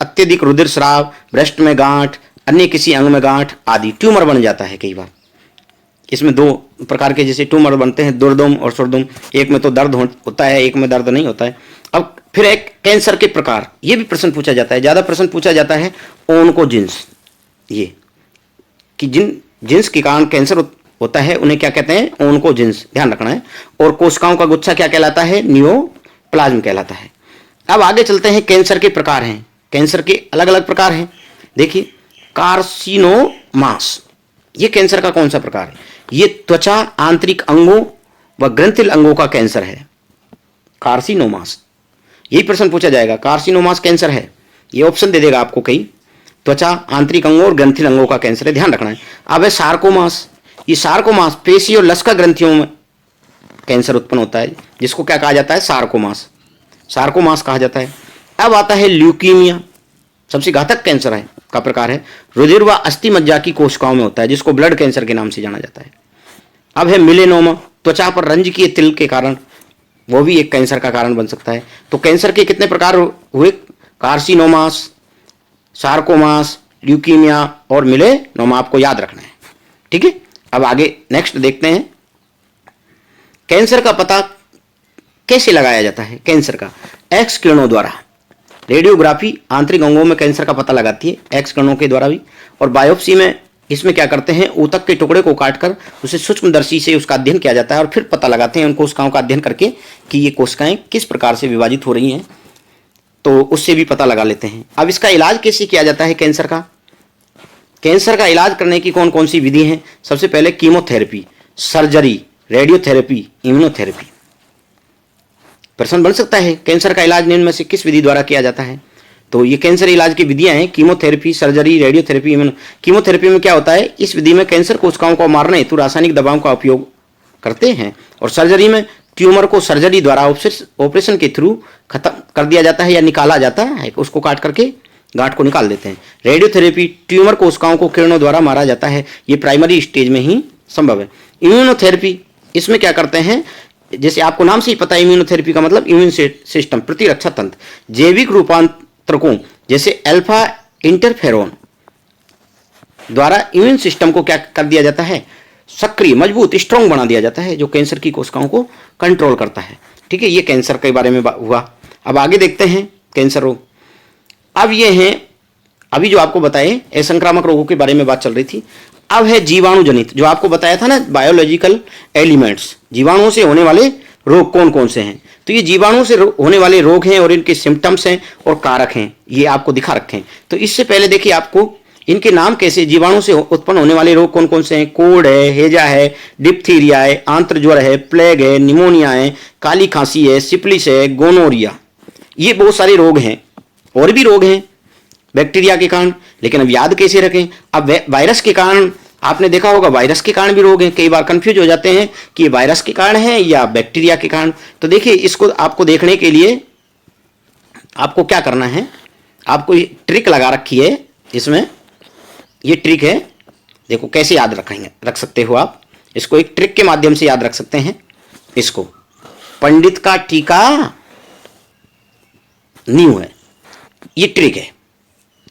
A: अत्यधिक रुधिर स्राव, ब्रेस्ट में गांठ, अन्य किसी अंग में गांठ आदि। ट्यूमर बन जाता है कई बार। इसमें दो प्रकार के जैसे ट्यूमर बनते हैं, दुर्दम और सुर्दम। एक में तो दर्द होता है, एक में दर्द नहीं होता है। अब फिर एक कैंसर के प्रकार, ये भी प्रश्न पूछा जाता है, ज़्यादा प्रश्न पूछा जाता है ओन्कोजीन्स, ये कि जिन जीन्स के कारण कैंसर होता है उन्हें क्या कहते हैं? ओन्कोजीन्स, ध्यान रखना है। और कोशिकाओं का गुच्छा क्या कहलाता है? नियोप्लाज्म कहलाता है। अब आगे चलते हैं, कैंसर के प्रकार हैं। कैंसर के अलग अलग प्रकार हैं। देखिए, कार्सिनोमास, ये कैंसर का कौन सा प्रकार है? ये त्वचा, आंतरिक अंगों व ग्रंथिल अंगों का कैंसर है, कार्सिनोमास। यही प्रश्न पूछा जाएगा, कार्सिनोमास कैंसर है, ये ऑप्शन दे देगा आपको कहीं। त्वचा, आंतरिक अंगों और ग्रंथिल अंगों का कैंसर है, ध्यान रखना है। अब है सार्कोमास। ये सार्कोमास पेशी और लसका ग्रंथियों में कैंसर उत्पन्न होता है, जिसको क्या कहा जाता है? सार्कोमास, सार्कोमास कहा जाता है। अब आता है ल्यूकीमिया, सबसे घातक कैंसर है का प्रकार है, रुधिर व अस्थि मज्जा की कोशिकाओं में होता है, जिसको ब्लड कैंसर के नाम से जाना जाता है। अब है मिलेनोमा, त्वचा पर रंजकीय तिल के कारण, वो भी एक कैंसर का कारण बन सकता है। तो कैंसर के कितने प्रकार हुए? कार्सिनोमास, सार्कोमास, ल्यूकीमिया और मिलेनोमा, आपको याद रखना है, ठीक है। अब आगे नेक्स्ट देखते हैं, कैंसर का पता कैसे लगाया जाता है? कैंसर का एक्स किरणों द्वारा। रेडियोग्राफी आंतरिक अंगों में कैंसर का पता लगाती है एक्स किरणों के द्वारा भी, और बायोप्सी में इसमें क्या करते हैं? ऊतक के टुकड़े को काटकर उसे सूक्ष्मदर्शी से उसका अध्ययन किया जाता है, और फिर पता लगाते हैं उन कोशिकाओं का अध्ययन करके कि ये कोशिकाएं किस प्रकार से विभाजित हो रही हैं, तो उससे भी पता लगा लेते हैं। अब इसका इलाज कैसे किया जाता है कैंसर का? कैंसर का इलाज करने की कौन कौन सी विधि हैं? सबसे पहले कीमोथेरेपी, सर्जरी, रेडियोथेरेपी, इम्यूनोथेरेपी। प्रश्न बन सकता है, कैंसर का इलाज निम्न में से किस विधि द्वारा किया जाता है? तो ये कैंसर इलाज की विधियां हैं कीमोथेरेपी, सर्जरी, रेडियोथेरेपी। कीमोथेरेपी में क्या होता है, इस विधि में कैंसर कोशिकाओं को मारने हेतु रासायनिक दवाओं का उपयोग करते हैं। और सर्जरी में ट्यूमर को सर्जरी द्वारा ऑपरेशन के थ्रू खत्म कर दिया जाता है या निकाला जाता है, उसको काट करके गांठ को निकाल देते हैं। रेडियोथेरेपी ट्यूमर कोशिकाओं को किरणों द्वारा मारा जाता है, ये प्राइमरी स्टेज में ही संभव है। इम्यूनोथेरेपी, इसमें क्या करते हैं, जैसे आपको नाम से ही पता है इम्यूनोथेरेपी का मतलब इम्यून सिस्टम, प्रतिरक्षा तंत्र, जैविक रूपांतरकों जैसे अल्फा इंटरफेरोन द्वारा इम्यून सिस्टम को क्या कर दिया जाता है, सक्रिय, मजबूत, स्ट्रांग बना दिया जाता है, जो कैंसर की कोशिकाओं को कंट्रोल करता है। ठीक है, ये कैंसर के बारे में हुआ। अब आगे देखते हैं कैंसर रोग। अब ये हैं, अभी जो आपको बताए असंक्रामक रोगों के बारे में बात चल रही थी। अब है जीवाणु जनित, जो आपको बताया था ना, बायोलॉजिकल एलिमेंट्स, जीवाणुओं से होने वाले रोग कौन कौन से हैं। तो ये जीवाणु से होने वाले रोग हैं और इनके सिम्टम्स हैं और कारक हैं, ये आपको दिखा रखे हैं। तो इससे पहले देखिए आपको इनके नाम कैसे, जीवाणु से उत्पन्न होने वाले रोग कौन कौन से हैं। कोड है, हेजा है, डिप्थीरिया है, आंत्र ज्वर है, प्लेग है, निमोनिया है, काली खांसी है, सिफिलिस है, गोनोरिया, ये बहुत सारे रोग हैं। और भी रोग हैं बैक्टीरिया के कारण, लेकिन अब याद कैसे रखें। अब वायरस के कारण आपने देखा होगा, वायरस के कारण भी रोग हैं, कई बार कंफ्यूज हो जाते हैं कि ये वायरस के कारण है या बैक्टीरिया के कारण। तो देखिए, इसको आपको देखने के लिए आपको क्या करना है, आपको ये ट्रिक लगा रखी है, इसमें ये ट्रिक है, देखो कैसे याद रख सकते हो आप इसको, एक ट्रिक के माध्यम से याद रख सकते हैं इसको। पंडित का टीका नींव है, ये ट्रिक है,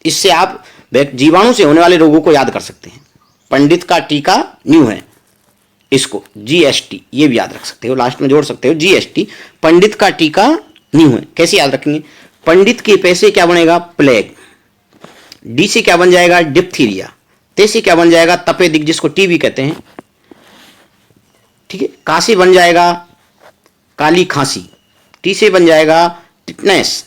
A: इससे आप जीवाणु से होने वाले रोगों को याद कर सकते हैं। पंडित का टीका नींव है, इसको GST ये भी याद रख सकते हो, लास्ट में जोड़ सकते हो GST, पंडित का टीका नींव है। कैसे याद रखेंगे, पंडित के पैसे क्या बनेगा, प्लेग, डी से क्या बन जाएगा, डिप्थीरिया, ते से क्या बन जाएगा, तपेदिक, जिसको टीबी कहते हैं। ठीक है, काशी बन जाएगा काली खांसी, टी से बन जाएगा टिटनेस,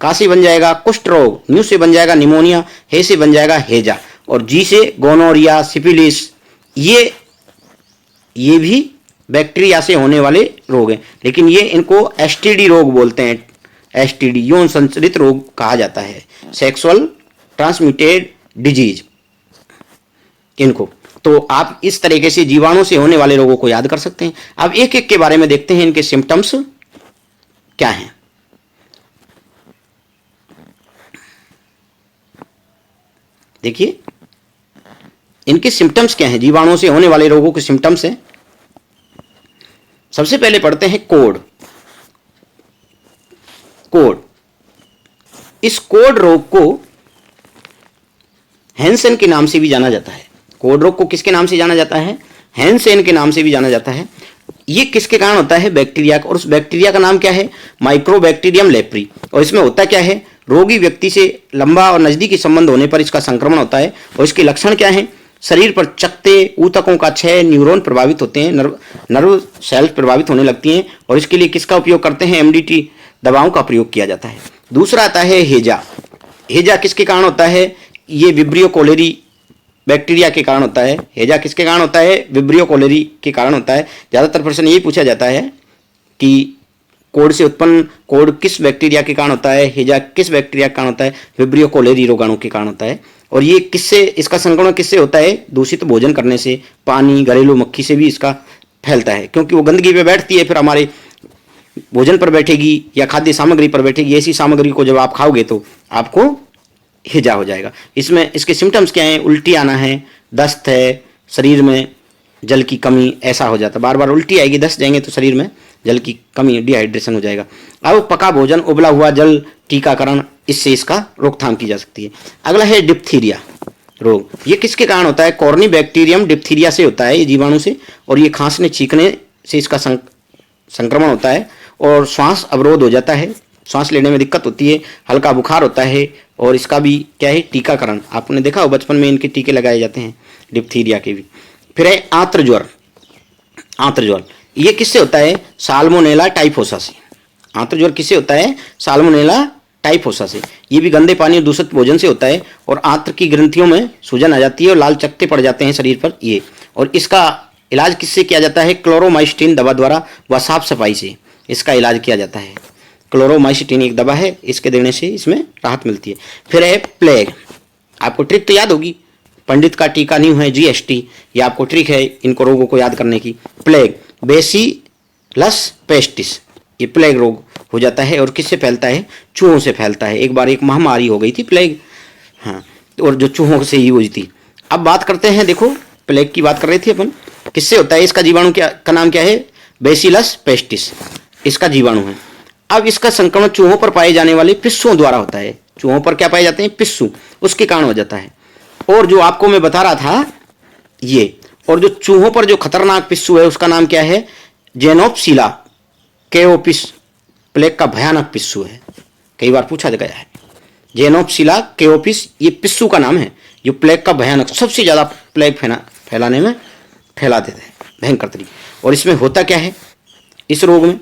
A: काशी बन जाएगा कुष्ठ रोग, न्यू से बन जाएगा निमोनिया, हे से बन जाएगा हेजा, और जी से गोनोरिया, सिफिलिस, ये भी बैक्टीरिया से होने वाले रोग हैं। लेकिन ये इनको STD रोग बोलते हैं, STD यौन संचरित रोग कहा जाता है, सेक्सुअल ट्रांसमिटेड डिजीज इनको। तो आप इस तरीके से जीवाणु से होने वाले रोगों को याद कर सकते हैं। अब एक एक के बारे में देखते हैं, इनके सिम्टम्स क्या हैं। देखिए इनके सिम्टम्स क्या हैं, जीवाणुओं से होने वाले रोगों के सिम्टम्स हैं। सबसे पहले पढ़ते हैं कोड। इस कोड रोग को हैंसेन के नाम से भी जाना जाता है। कोड रोग को किसके नाम से जाना जाता है, हैंसेन के नाम से भी जाना जाता है। ये किसके कारण होता है, बैक्टीरिया का, और उस बैक्टीरिया का नाम क्या है, माइक्रोबैक्टीरियम लेप्री। और इसमें होता क्या है, रोगी व्यक्ति से लंबा और नजदीकी संबंध होने पर इसका संक्रमण होता है। और इसके लक्षण क्या हैं, शरीर पर चकत्ते, ऊतकों का क्षय, न्यूरॉन प्रभावित होते हैं, नर्व सेल्स प्रभावित होने लगती हैं। और इसके लिए किसका उपयोग करते हैं, MDT दवाओं का प्रयोग किया जाता है। दूसरा आता है हेजा। हेजा किसके कारण होता है, ये विब्रियो कोलेरी बैक्टीरिया के कारण होता है। हेजा किसके कारण होता है, विब्रियो कोलेरी के कारण होता है। ज़्यादातर प्रश्न यही पूछा जाता है कि कोड से उत्पन्न, कोड किस बैक्टीरिया के कारण होता है, हेजा किस बैक्टीरिया के कारण होता है, विब्रियो कोलेरी रोगाणु के कारण होता है। और ये किससे, इसका संक्रमण किससे होता है, दूषित भोजन करने से, पानी, घरेलू मक्खी से भी इसका फैलता है, क्योंकि वो गंदगी पे बैठती है, फिर हमारे भोजन पर बैठेगी या खाद्य सामग्री पर बैठेगी। ऐसी सामग्री को जब आप खाओगे तो आपको हेजा हो जाएगा। इसमें इसके सिम्टम्स क्या हैं, उल्टी आना है, दस्त है, शरीर में जल की कमी, ऐसा हो जाता है। बार बार उल्टी आएगी, दस्त जाएंगे तो शरीर में जल की कमी, डिहाइड्रेशन हो जाएगा। अब पका भोजन, उबला हुआ जल, टीकाकरण, इससे इसका रोकथाम की जा सकती है। अगला है डिप्थीरिया रोग। ये किसके कारण होता है, कॉर्नी बैक्टीरियम डिप्थीरिया से होता है, ये जीवाणु से। और ये खांसने छींकने से इसका संक्रमण होता है और श्वास अवरोध हो जाता है, सांस लेने में दिक्कत होती है, हल्का बुखार होता है। और इसका भी क्या है, टीकाकरण, आपने देखा हो बचपन में इनके टीके लगाए जाते हैं डिप्थीरिया के भी। फिर है आंत्र ज्वर। ये किससे होता है, साल्मोनेला टाइफोसा से। आंत्र ज्वर किससे होता है, साल्मोनेला टाइफोसा से। ये भी गंदे पानी और दूषित भोजन से होता है और आंत्र की ग्रंथियों में सूजन आ जाती है और लाल चकत्ते पड़ जाते हैं शरीर पर ये। और इसका इलाज किससे किया जाता है, क्लोरोमाइस्टिन दवा द्वारा व साफ सफाई से। इसका इलाज किया जाता है। क्लोरोमाइसिटिन एक दवा है, इसके देने से इसमें राहत मिलती है। फिर है प्लेग। आपको ट्रिक तो याद होगी, पंडित का टीका न्यू है जीएसटी, ये आपको ट्रिक है इनको रोगों को याद करने की। प्लेग बेसिलस पेस्टिस, ये प्लेग रोग हो जाता है और किससे फैलता है? चूहों से फैलता है। एक बार एक महामारी हो गई थी प्लेग, हाँ, और जो चूहों से ही हुई थी। अब बात करते हैं, देखो प्लेग की बात कर रहे थे अपन, किससे होता है? इसका जीवाणु क्या का नाम क्या है? बेसिलस पेस्टिस, इसका जीवाणु है। अब इसका संक्रमण चूहों पर पाए जाने वाले पिस्सुओं द्वारा होता है। चूहों पर क्या पाए जाते हैं? पिस्सू, उसके कारण हो जाता है। और जो आपको मैं बता रहा था ये, और जो चूहों पर जो खतरनाक पिस्सू है उसका नाम क्या है? जेनोप्सिला केओपिस, प्लेग का भयानक पिस्सू है, कई बार पूछा गया है। जेनोप्सिला केओपिस ये पिस्सू का नाम है, जो प्लेग का भयानक, सबसे ज्यादा प्लेग फैलाने में फैला देते हैं भयंकर तरीके। और इसमें होता क्या है? इस रोग में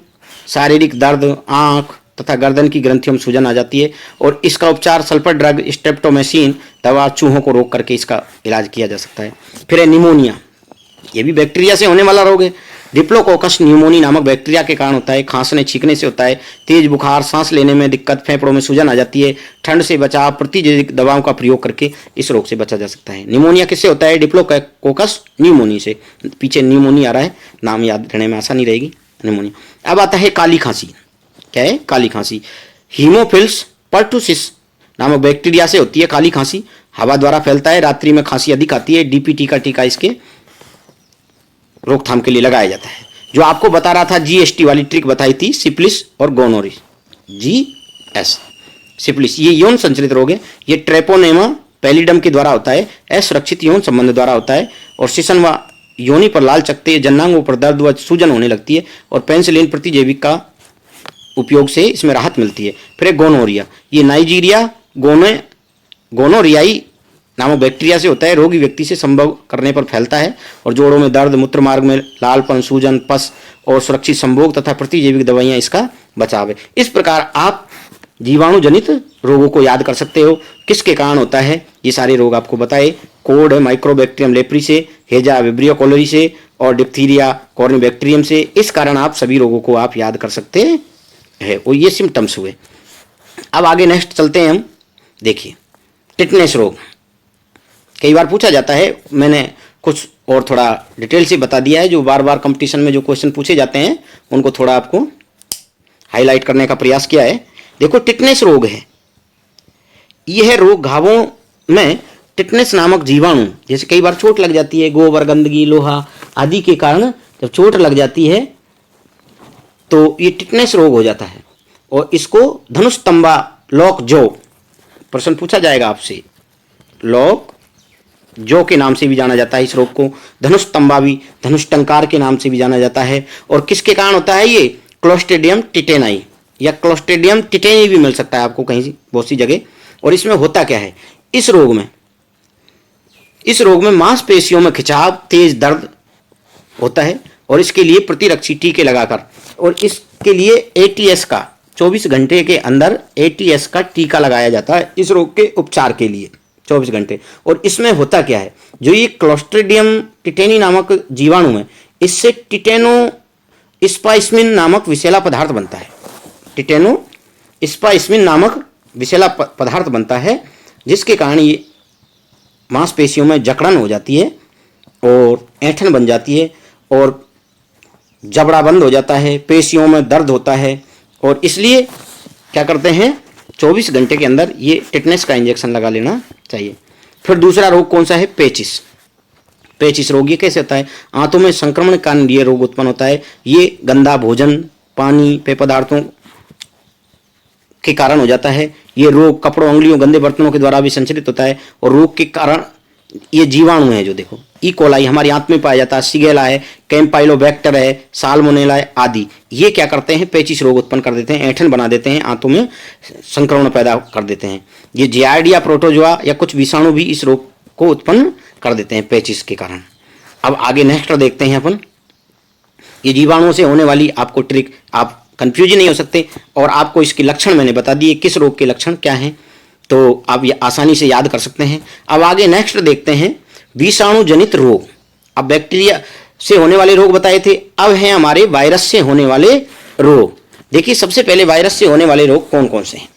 A: शारीरिक दर्द, आंख तथा गर्दन की ग्रंथियों में सूजन आ जाती है। और इसका उपचार सल्फर ड्रग स्ट्रेप्टोमाइसिन दवा चूहों को रोक करके इसका इलाज किया जा सकता है। फिर है निमोनिया, ये भी बैक्टीरिया से होने वाला रोग है। डिप्लोकोकस न्यूमोनी नामक बैक्टीरिया के कारण होता है, खांसने छींकने से होता है। तेज बुखार, सांस लेने में दिक्कत, फेफड़ों में सूजन आ जाती है। ठंड से बचाव, प्रतिजैविक दवाओं का प्रयोग करके इस रोग से बचा जा सकता है। निमोनिया किससे होता है? डिप्लोकोकस न्यूमोनी से, पीछे न्यूमोनी आ रहा है, नाम याद रखने में आसानी रहेगी, निमोनिया। अब आता है काली खांसी। क्या है? काली खांसी। हीमोफिल्स पर्टुसिस नामक बैक्टीरिया से होती है काली खांसी, हवा द्वारा फैलता है, रात्रि में खांसी अधिक आती है। डीपीटी का टीका इसके रोकथाम के लिए लगाया जाता है। जो आपको बता रहा था जीएसटी वाली ट्रिक बताई थी, सिफिलिस और गोनोरी, जीएस सिफिलिस, ये यौन संचरित रोग है। ये ट्रेपोनेमा पैलिडम के द्वारा होता है, असुरक्षित यौन संबंध द्वारा होता है। और शिशन व योनि पर लाल चकत्ते, जन्नांगों पर दर्द व सूजन होने लगती है। और पेनिसिलिन प्रतिजैविक का उपयोग से इसमें राहत मिलती है। फिर गोनोरिया, ये नाइजीरिया गोनोरियाई नामक बैक्टीरिया से होता है, रोगी व्यक्ति से संभव करने पर फैलता है। और जोड़ों में दर्द, मूत्र मार्ग में लालपन, सूजन, पस और सुरक्षित संभोग तथा प्रतिजैविक दवाइयां इसका बचाव है। इस प्रकार आप जीवाणु जनित रोगों को याद कर सकते हो, किसके कारण होता है ये सारे रोग आपको बताए। कोड है माइक्रोबैक्टीरियम लेप्री से, हेजा विब्रियो कोलोरी से, और डिप्थीरिया कॉर्निबैक्टीरियम से। इस कारण आप सभी रोगों को आप याद कर सकते हैं। और ये सिम्टम्स हुए। अब आगे नेक्स्ट चलते हैं हम। देखिए टिटनेस रोग कई बार पूछा जाता है, मैंने कुछ और थोड़ा डिटेल से बता दिया है। जो बार बार कंपटीशन में जो क्वेश्चन पूछे जाते हैं उनको थोड़ा आपको हाईलाइट करने का प्रयास किया है। देखो टिटनेस रोग है, यह रोग घावों में टिटनेस नामक जीवाणु, जैसे कई बार चोट लग जाती है, गोबर, गंदगी, लोहा आदि के कारण जब चोट लग जाती है तो ये टिटनेस रोग हो जाता है। और इसको धनुष तंबा लॉक जो, प्रश्न पूछा जाएगा आपसे, लॉक जो के नाम से भी जाना जाता है इस रोग को। धनुष तंबा भी, धनुष टंकार के नाम से भी जाना जाता है। और किसके कारण होता है ये? क्लोस्ट्रिडियम टिटेनाई या क्लोस्ट्रिडियम टिटेनी भी मिल सकता है आपको कहीं बहुत सी जगह। और इसमें होता क्या है? इस रोग में मांसपेशियों में खिंचाव, तेज दर्द होता है। और इसके लिए प्रतिरक्षी टीके लगाकर, और इसके लिए एटीएस का 24 घंटे के अंदर एटीएस का टीका लगाया जाता है इस रोग के उपचार के लिए 24 घंटे। और इसमें होता क्या है? जो ये क्लोस्ट्रिडियम टिटेनी नामक जीवाणु है, इससे टिटेनो स्पाइस्मिन नामक विषैला पदार्थ बनता है। टिटेनो स्पाइस्मिन नामक विषैला पदार्थ बनता है, जिसके कारण ये मांसपेशियों में जकड़न हो जाती है और ऐंठन बन जाती है और जबड़ा बंद हो जाता है, पेशियों में दर्द होता है। और इसलिए क्या करते हैं? 24 घंटे के अंदर ये टिटनेस का इंजेक्शन लगा लेना चाहिए। फिर दूसरा रोग कौन सा है? पेचिस। पेचिस रोग ये कैसे होता है? आंतों में संक्रमण के कारण ये रोग उत्पन्न होता है। ये गंदा भोजन, पानी, पेय पदार्थों के कारण हो जाता है। ये रोग कपड़ों, उंगलियों, गंदे बर्तनों के द्वारा भी संचरित होता है। और रोग के कारण ये जीवाणु है जो देखो ई कोलाई हमारी आंत में पाया जाता है, सिगेला है, कैम्पाइलोबैक्टर है, साल्मोनेला है आदि, ये क्या करते हैं? पेचिस रोग उत्पन्न कर देते हैं, ऐंठन बना देते हैं, आंतों में संक्रमण पैदा कर देते हैं। ये जियार्डिया प्रोटोजोआ या कुछ विषाणु भी इस रोग को उत्पन्न कर देते हैं पेचिस के कारण। अब आगे नेक्स्ट देखते हैं अपन। ये जीवाणुओं से होने वाली आपको ट्रिक, आप कंफ्यूज नहीं हो सकते। और आपको इसके लक्षण मैंने बता दिए, किस रोग के लक्षण क्या हैं, तो आप ये आसानी से याद कर सकते हैं। अब आगे नेक्स्ट देखते हैं विषाणु जनित रोग। अब बैक्टीरिया से होने वाले रोग बताए थे, अब हैं हमारे वायरस से होने वाले रोग। देखिए सबसे पहले वायरस से होने वाले रोग कौन कौन से हैं।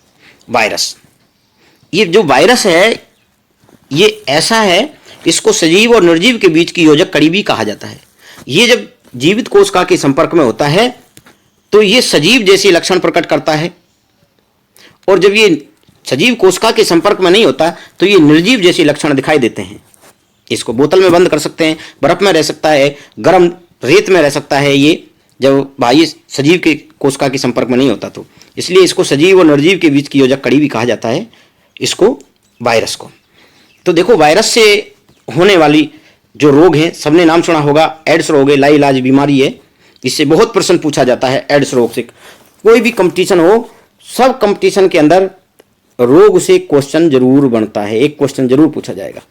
A: वायरस, ये जो वायरस है ये ऐसा है, इसको सजीव और निर्जीव के बीच की योजक कड़ी भी कहा जाता है। ये जब जीवित कोशिका के संपर्क में होता है तो ये सजीव जैसे लक्षण प्रकट करता है, और जब ये सजीव कोशिका के संपर्क में नहीं होता तो ये निर्जीव जैसे लक्षण दिखाई देते हैं। इसको बोतल में बंद कर सकते हैं, बर्फ में रह सकता है, गर्म रेत में रह सकता है, ये जब बाह्य सजीव के कोशिका के संपर्क में नहीं होता तो, इसलिए इसको सजीव और निर्जीव के बीच की योजक कड़ी भी कहा जाता है इसको, वायरस को। तो देखो वायरस से होने वाली जो रोग हैं, सबने नाम सुना होगा, एड्स रोग है, लाइलाज बीमारी है। इससे बहुत प्रश्न पूछा जाता है एड्स रोग से। कोई भी कंपटीशन हो, सब कंपटीशन के अंदर रोग से क्वेश्चन जरूर बनता है, एक क्वेश्चन जरूर पूछा जाएगा।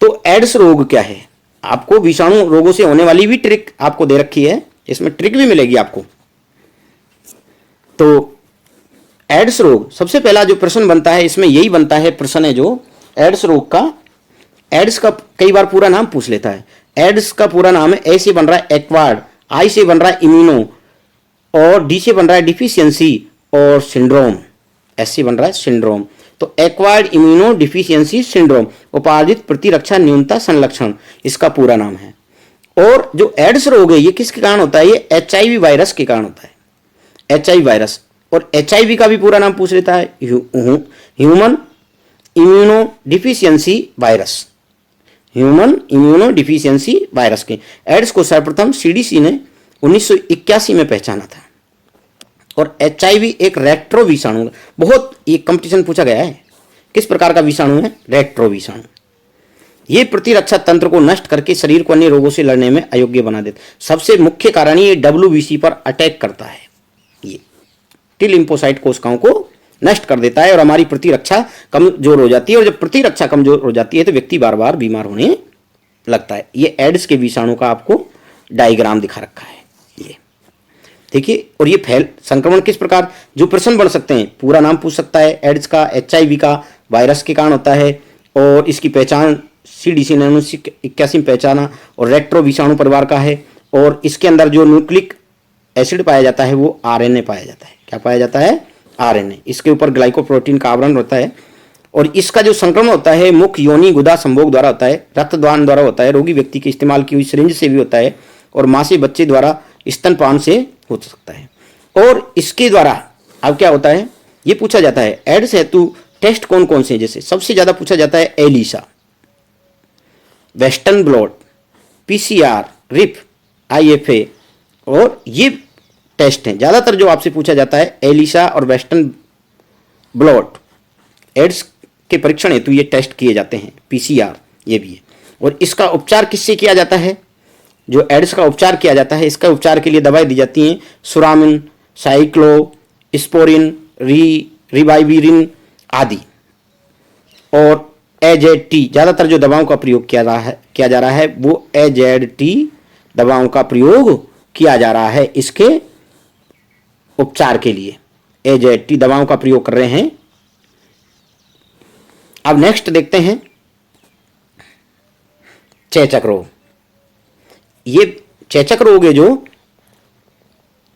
A: तो एड्स रोग क्या है, आपको विषाणु रोगों से होने वाली भी ट्रिक आपको दे रखी है, इसमें ट्रिक भी मिलेगी आपको। तो एड्स रोग, सबसे पहला जो प्रश्न बनता है इसमें यही बनता है, प्रश्न है जो एड्स रोग का। एड्स का कई बार पूरा नाम पूछ लेता है। एड्स का पूरा नाम है, ए से बन रहा है एक्वायर्ड, आई से बन रहा है इम्यूनो, और डी से बन रहा है डिफिशियंसी, और सिंड्रोम, एस से बन रहा है सिंड्रोम। तो एक्वायर्ड इम्यूनो डिफिशियंसी सिंड्रोम, उपार्जित प्रतिरक्षा न्यूनता संलक्षण, इसका पूरा नाम है। और जो एड्स रोग है ये किसके कारण होता है, ये एचआईवी वायरस के कारण होता है, एचआईवी वायरस। और एचआईवी का भी पूरा नाम पूछ लेता है, human immuno deficiency virus, human immuno deficiency virus के। एड्स को सर्वप्रथम सीडीसी ने 1981 में पहचाना था। और एचआईवी एक रेट्रो विषाणु, बहुत ये कंपटीशन पूछा गया है, किस प्रकार का विषाणु है, रेट्रो विषाणु। ये प्रतिरक्षा तंत्र को नष्ट करके शरीर को अन्य रोगों से लड़ने में अयोग्य बना देता। सबसे मुख्य कारण ये डब्ल्यूबीसी पर अटैक करता है, ये टी लिम्फोसाइट कोशिकाओं को नष्ट कर देता है और हमारी प्रतिरक्षा कमजोर हो जाती है। और जब प्रतिरक्षा कमजोर हो जाती है तो व्यक्ति बार बार बीमार होने लगता है। ये एड्स के विषाणु का आपको डायग्राम दिखा रखा है, ये देखिए। और ये संक्रमण किस प्रकार, जो प्रश्न बन सकते हैं, पूरा नाम पूछ सकता है एड्स का, एचआईवी का, वायरस के कारण होता है, और इसकी पहचान सीडीसी ने 1981 में पहचाना, और रेट्रो विषाणु परिवार का है। और इसके अंदर जो न्यूक्लिक एसिड पाया जाता है वो आरएनए पाया जाता है। क्या पाया जाता है, आरएनए। इसके ऊपर ग्लाइकोप्रोटीन का आवरण होता है। और इसका जो संक्रमण होता है मुख योनि गुदा संभोग द्वारा होता है, रक्तदान द्वारा होता है, रोगी व्यक्ति के इस्तेमाल की हुई सिरिंज से भी होता है, और माँ से बच्चे द्वारा स्तनपान से हो सकता है। और इसके द्वारा अब क्या होता है, ये पूछा जाता है एड्स हेतु टेस्ट कौन कौन से, जैसे सबसे ज्यादा पूछा जाता है ELISA, western blot, PCR, RIP, IFA, और ये टेस्ट हैं ज्यादातर जो आपसे पूछा जाता है, एलिसा और वेस्टर्न ब्लॉट। एड्स के परीक्षण हेतु ये टेस्ट किए जाते हैं, पीसीआर ये भी है। और इसका उपचार किससे किया जाता है, जो एड्स का उपचार किया जाता है, इसका उपचार के लिए दवाएं दी जाती हैं, सुरामिन, साइक्लोस्पोरिन, रिबाइविरिन आदि। और एजेड-टी, ज़्यादातर जो दवाओं का प्रयोग किया जा रहा है वो एजेड-टी दवाओं का प्रयोग किया जा रहा है इसके उपचार के लिए। एजेड-टी दवाओं का प्रयोग कर रहे हैं। अब नेक्स्ट देखते हैं चेचक रोग। ये चेचक रोग है जो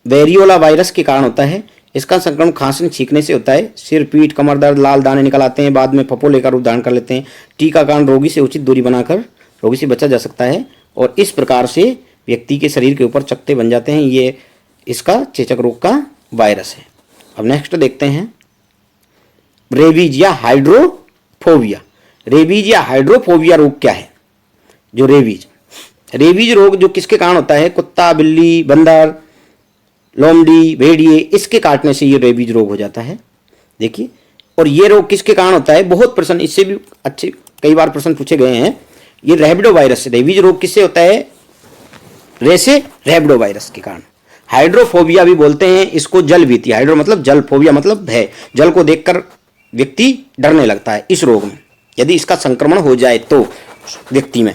A: वेरियोला वायरस के कारण होता है। इसका संक्रमण खांसने छींकने से होता है। सिर, पीठ, कमर दर्द, लाल दाने निकल आते हैं, बाद में फफोले का रूप धारण कर लेते हैं। टीका कारण रोगी से उचित दूरी बनाकर रोगी से बचा जा सकता है, और इस प्रकार से व्यक्ति के शरीर के ऊपर चकत्ते बन जाते हैं। ये इसका चेचक रोग का वायरस है। अब नेक्स्ट देखते हैं रेबीज या हाइड्रोफोबिया। रेबीज या हाइड्रोफोबिया रोग क्या है, जो रेबीज रोग जो किसके कारण होता है, कुत्ता, बिल्ली, बंदर, लोमड़ी, भेड़िए, इसके काटने से ये रेबीज रोग हो जाता है। देखिए, और ये रोग किसके कारण होता है, बहुत प्रश्न इससे भी अच्छे कई बार प्रश्न पूछे गए हैं। ये रैबिडो वायरस, रेबीज रोग किससे होता है, रैबिडो वायरस के कारण। हाइड्रोफोबिया भी बोलते हैं इसको, जल भीति। हाइड्रो मतलब जल, फोबिया मतलब भय, जल को देखकर व्यक्ति डरने लगता है इस रोग में, यदि इसका संक्रमण हो जाए तो व्यक्ति में।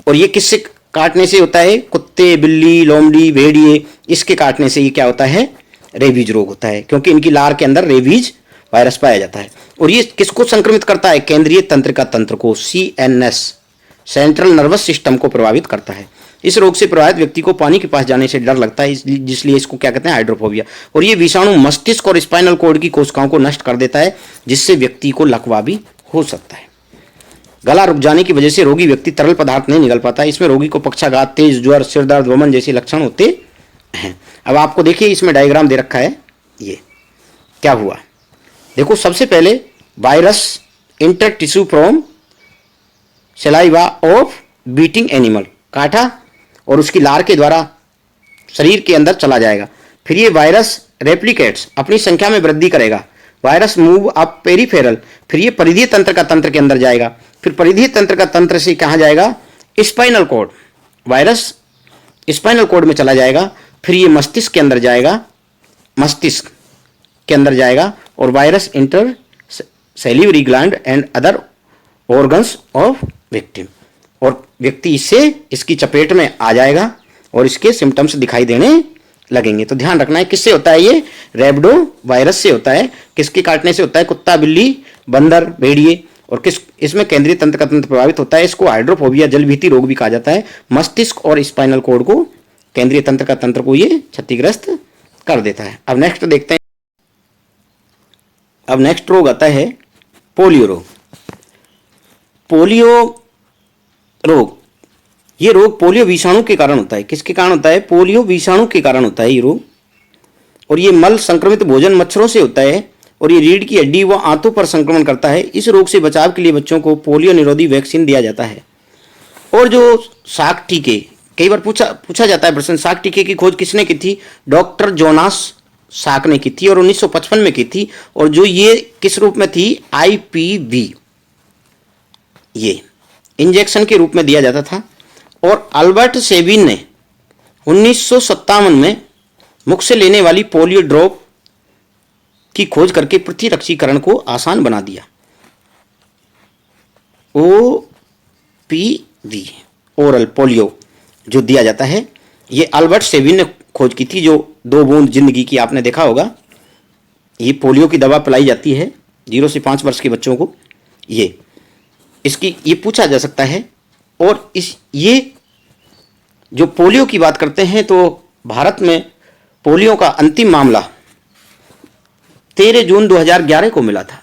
A: और ये किससे काटने से होता है, कुत्ते, बिल्ली, लोमड़ी, भेड़िए, इसके काटने से ये क्या होता है, रेबीज रोग होता है, क्योंकि इनकी लार के अंदर रेबीज वायरस पाया जाता है। और ये किसको संक्रमित करता है, केंद्रीय तंत्रिका तंत्र को, CNS, सेंट्रल नर्वस सिस्टम को प्रभावित करता है। इस रोग से प्रभावित व्यक्ति को पानी के पास जाने से डर लगता है, जिसलिए इसको क्या कहते हैं, हाइड्रोफोबिया। और ये विषाणु मस्तिष्क और स्पाइनल कॉर्ड की कोशिकाओं को नष्ट कर देता है, जिससे व्यक्ति को लकवा भी हो सकता है। गला रुक जाने की वजह से रोगी व्यक्ति तरल पदार्थ नहीं निगल पाता। इसमें रोगी को पक्षाघात, तेज ज्वर, सिर दर्द, वमन जैसे लक्षण होते हैं। अब आपको देखिए इसमें डायग्राम दे रखा है, ये क्या हुआ देखो। सबसे पहले virus enter tissue from saliva of beating animal, काटा और उसकी लार के द्वारा शरीर के अंदर चला जाएगा। फिर ये वायरस रेप्लिकेट्स, अपनी संख्या में वृद्धि करेगा। वायरस मूव अप पेरिफेरल, फिर ये परिधीय तंत्र का तंत्र के अंदर जाएगा। फिर परिधीय तंत्र का तंत्र से कहाँ जाएगा, spinal cord, virus spinal cord में चला जाएगा। फिर ये मस्तिष्क के अंदर जाएगा, मस्तिष्क के अंदर जाएगा और virus enter salivary gland and other organs of victim, और व्यक्ति इससे इसकी चपेट में आ जाएगा और इसके सिम्टम्स दिखाई देने लगेंगे। तो ध्यान रखना है किससे होता है, ये रेबडो वायरस से होता है। किसके काटने से होता है, कुत्ता, बिल्ली, बंदर, भेड़िए। और किस इसमें केंद्रीय तंत्र का तंत्र प्रभावित होता है। इसको हाइड्रोफोबिया, जलभीति रोग भी कहा जाता है। मस्तिष्क और स्पाइनल कॉर्ड को, केंद्रीय तंत्र का तंत्र को ये क्षतिग्रस्त कर देता है। अब नेक्स्ट देखते हैं, अब नेक्स्ट रोग आता है पोलियो रोग। पोलियो रोग, ये रोग पोलियो विषाणु के कारण होता है। किसके कारण होता है, पोलियो विषाणु के कारण होता है ये रोग। और ये मल संक्रमित भोजन मच्छरों से होता है और ये रीढ़ की हड्डी व आंतों पर संक्रमण करता है। इस रोग से बचाव के लिए बच्चों को पोलियो निरोधी वैक्सीन दिया जाता है। और जो साक टीके, कई बार पूछा जाता है प्रश्न, साक टीके की खोज किसने की थी, डॉक्टर जोनास साक ने की थी और 1955 में की थी। और जो ये किस रूप में थी, IPV, ये इंजेक्शन के रूप में दिया जाता था। और अल्बर्ट सेबिन ने 1957 में मुख से लेने वाली पोलियो ड्रॉप की खोज करके प्रतिरक्षीकरण को आसान बना दिया। OPV, ओरल पोलियो जो दिया जाता है, ये अल्बर्ट सेबिन ने खोज की थी। जो 2 बूंद जिंदगी की आपने देखा होगा, ये पोलियो की दवा पिलाई जाती है 0 से 5 वर्ष के बच्चों को। ये पूछा जा सकता है। और ये जो पोलियो की बात करते हैं तो भारत में पोलियो का अंतिम मामला 13 जून 2011 को मिला था।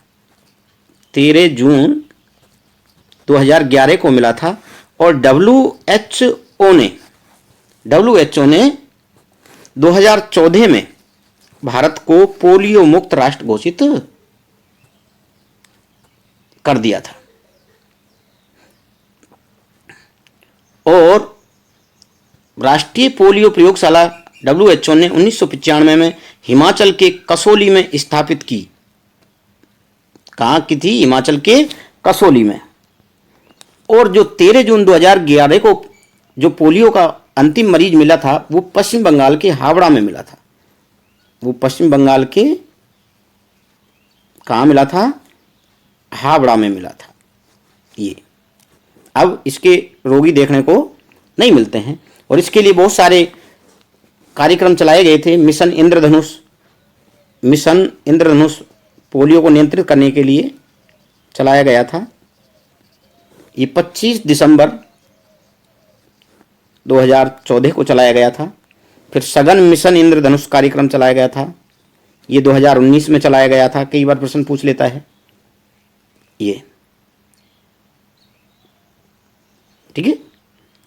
A: 13 जून 2011 को मिला था। और WHO ने 2014 में भारत को पोलियो मुक्त राष्ट्र घोषित कर दिया था। और राष्ट्रीय पोलियो प्रयोगशाला WHO ने 1995 में हिमाचल के कसोली में स्थापित की। कहाँ की थी, हिमाचल के कसोली में। और जो 13 जून 2011 को जो पोलियो का अंतिम मरीज मिला था, वो पश्चिम बंगाल के हावड़ा में मिला था। वो पश्चिम बंगाल के कहाँ मिला था, हावड़ा में मिला था। ये अब इसके रोगी देखने को नहीं मिलते हैं और इसके लिए बहुत सारे कार्यक्रम चलाए गए थे। मिशन इंद्रधनुष पोलियो को नियंत्रित करने के लिए चलाया गया था। ये 25 दिसंबर 2014 को चलाया गया था। फिर सघन मिशन इंद्रधनुष कार्यक्रम चलाया गया था, ये 2019 में चलाया गया था। कई बार प्रश्न पूछ लेता है ये, ठीक है।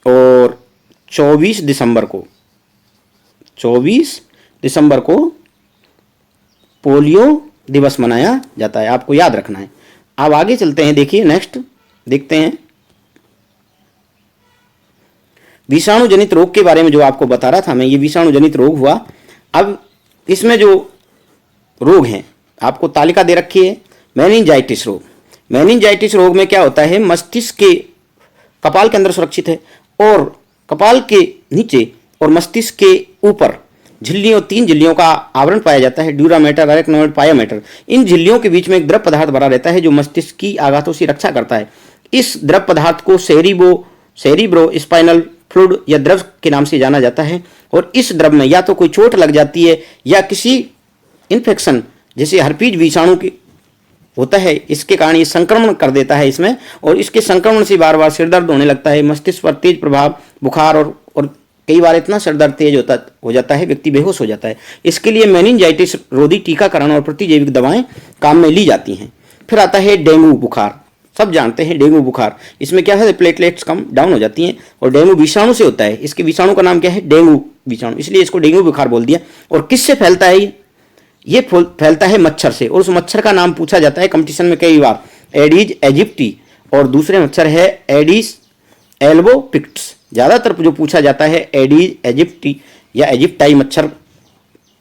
A: और 24 दिसंबर को पोलियो दिवस मनाया जाता है, आपको याद रखना है। अब आगे चलते हैं, देखिए नेक्स्ट देखते हैं विषाणु जनित रोग के बारे में। जो आपको बता रहा था मैं, ये विषाणु जनित रोग हुआ। अब इसमें जो रोग हैं आपको तालिका दे रखी है। मेनिंजाइटिस रोग, मेनिंजाइटिस रोग में क्या होता है, मस्तिष्क के कपाल के अंदर सुरक्षित है और कपाल के नीचे और मस्तिष्क के ऊपर झिल्लियों, 3 झिल्लियों का आवरण पाया जाता है, ड्यूरामेटर, अरेक्नोइड, पायामेटर। इन झिल्लियों के बीच में एक द्रव पदार्थ भरा रहता है जो मस्तिष्क की आघातों से रक्षा करता है। इस द्रव पदार्थ को सेरिब्रो स्पाइनल फ्लूइड या द्रव के नाम से जाना जाता है। और इस द्रव में या तो कोई चोट लग जाती है या किसी इन्फेक्शन जैसे हर्पीज विषाणु की होता है, इसके कारण ये संक्रमण कर देता है इसमें। और इसके संक्रमण से बार बार सिर दर्द होने लगता है, मस्तिष्क पर तेज प्रभाव, बुखार और कई बार इतना सर दर्द तेज हो जाता है, व्यक्ति बेहोश हो जाता है। इसके लिए मेनिंजाइटिस रोधी टीकाकरण और प्रतिजैविक दवाएं काम में ली जाती हैं। फिर आता है डेंगू बुखार। सब जानते हैं डेंगू बुखार, इसमें क्या है, प्लेटलेट्स कम डाउन हो जाती हैं और डेंगू विषाणु से होता है। इसके विषाणु का नाम क्या है, डेंगू विषाणु, इसलिए इसको डेंगू बुखार बोल दिया। और किससे फैलता है ये फैलता है मच्छर से, और उस मच्छर का नाम पूछा जाता है कंपटीशन में कई बार, एडीज एजिप्टी, और दूसरे मच्छर है एडिस एल्बोपिक्ट्स। ज़्यादातर जो पूछा जाता है एडीज एजिप्टी या एजिप्टाई मच्छर,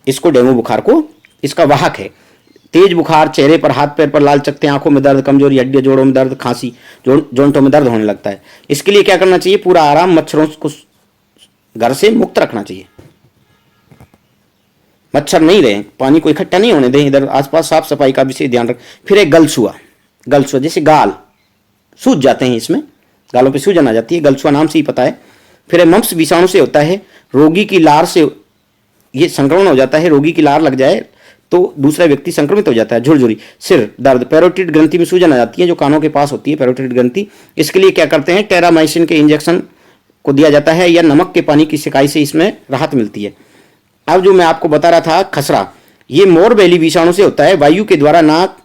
A: इसको डेंगू बुखार को इसका वाहक है। तेज बुखार, चेहरे पर, हाथ पैर पर लाल चकत्ते, आंखों में दर्द, कमजोरी, हड्डियों जोड़ों में दर्द, खांसी, जोड़ों में दर्द होने लगता है। इसके लिए क्या करना चाहिए, पूरा आराम, मच्छरों को घर से मुक्त रखना चाहिए, मच्छर नहीं रहे, पानी को इकट्ठा नहीं होने दें, इधर आसपास साफ सफाई का विशेष ध्यान रखें। फिर एक गलसुआ, गलसुआ जैसे गाल सूज जाते हैं, इसमें गालों पे सूजन आ जाती है, गलसुआ नाम से ही पता है। फिर मम्प्स विषाणु से होता है, रोगी की लार से ये संक्रमण हो जाता है, रोगी की लार लग जाए तो दूसरा व्यक्ति संक्रमित हो जाता है। झुरझुरी, सिर दर्द, पैरोटिड ग्रंथि में सूजन आ जाती है जो कानों के पास होती है, पैरोटिड ग्रंथि। इसके लिए क्या करते हैं, टेरामाइसिन के इंजेक्शन को दिया जाता है या नमक के पानी की सिकाई से इसमें राहत मिलती है। अब जो मैं आपको बता रहा था खसरा, ये मोरबेली विषाणु से होता है, वायु के द्वारा नाक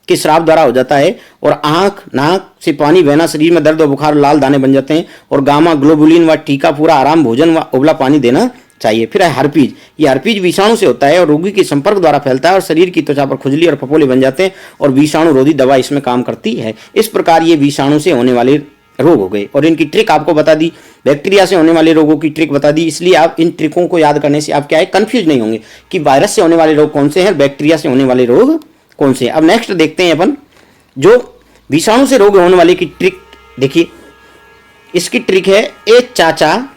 A: के श्राव द्वारा हो जाता है और आंख नाक से पानी बहना, शरीर में दर्द और बुखार, लाल दाने बन जाते हैं। और गामा ग्लोबुलिन व टीका, पूरा आराम, भोजन व उबला पानी देना चाहिए। फिर है हर्पीज, ये हर्पीज विषाणु से होता है और रोगी के संपर्क द्वारा फैलता है और शरीर की त्वचा पर खुजली और फफोले बन जाते हैं और विषाणु रोधी दवा इसमें काम करती है। इस प्रकार ये विषाणु से होने वाले रोग हो गए और इनकी ट्रिक आपको बता दी, बैक्टीरिया से होने वाले रोगों की ट्रिक बता दी। इसलिए आप इन ट्रिकों को याद करने से आप क्या है, कंफ्यूज नहीं होंगे कि वायरस से होने वाले रोग कौन से हैं, बैक्टीरिया से होने वाले रोग कौन से हैं। अब नेक्स्ट देखते हैं अपन जो विषाणु से रोग होने वाले की ट्रिक। देखिए इसकी ट्रिक है, ए चाचा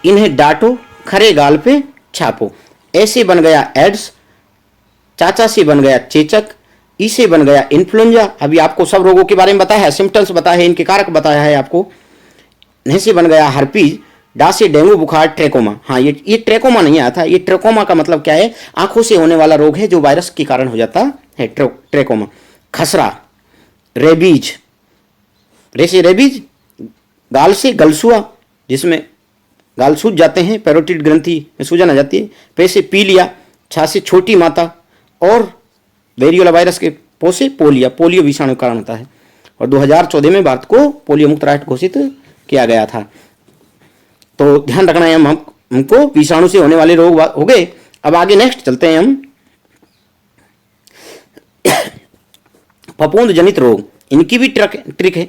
A: इन्हें डांटो, खरे गाल पे छापो। ऐसे बन गया एड्स, चाचा से बन गया चेचक, ई से बन गया इन्फ्लुएंजा। अभी आपको सब रोगों के बारे में बताया है, सिम्टम्स बताया है, इनके कारक बताया है आपको। नहीं से बन गया हर्पीज, डा से डेंगू बुखार, ट्रेकोमा। हाँ, ये ट्रेकोमा नहीं आया था, ये ट्रेकोमा का मतलब क्या है, आंखों से होने वाला रोग है जो वायरस के कारण हो जाता है, ट्रेकोमा। खसरा, रेबीज, रे से रेबीज, गाल से गलसुआ जिसमें गाल सूज जाते हैं, पैरोटिड ग्रंथि में सूजन आ जाती है। पे से पीलिया, छा से छोटी माता, और वेरियोला वायरस के पो से पोलिया, पोलियो विषाणु कारण होता है। और 2014 में भारत को पोलियो मुक्त राष्ट्र घोषित किया गया था। तो ध्यान रखना है हमको, विषाणु से होने वाले रोग हो गए। अब आगे नेक्स्ट चलते हैं हम, फफूंद जनित रोग, इनकी भी ट्रिक है।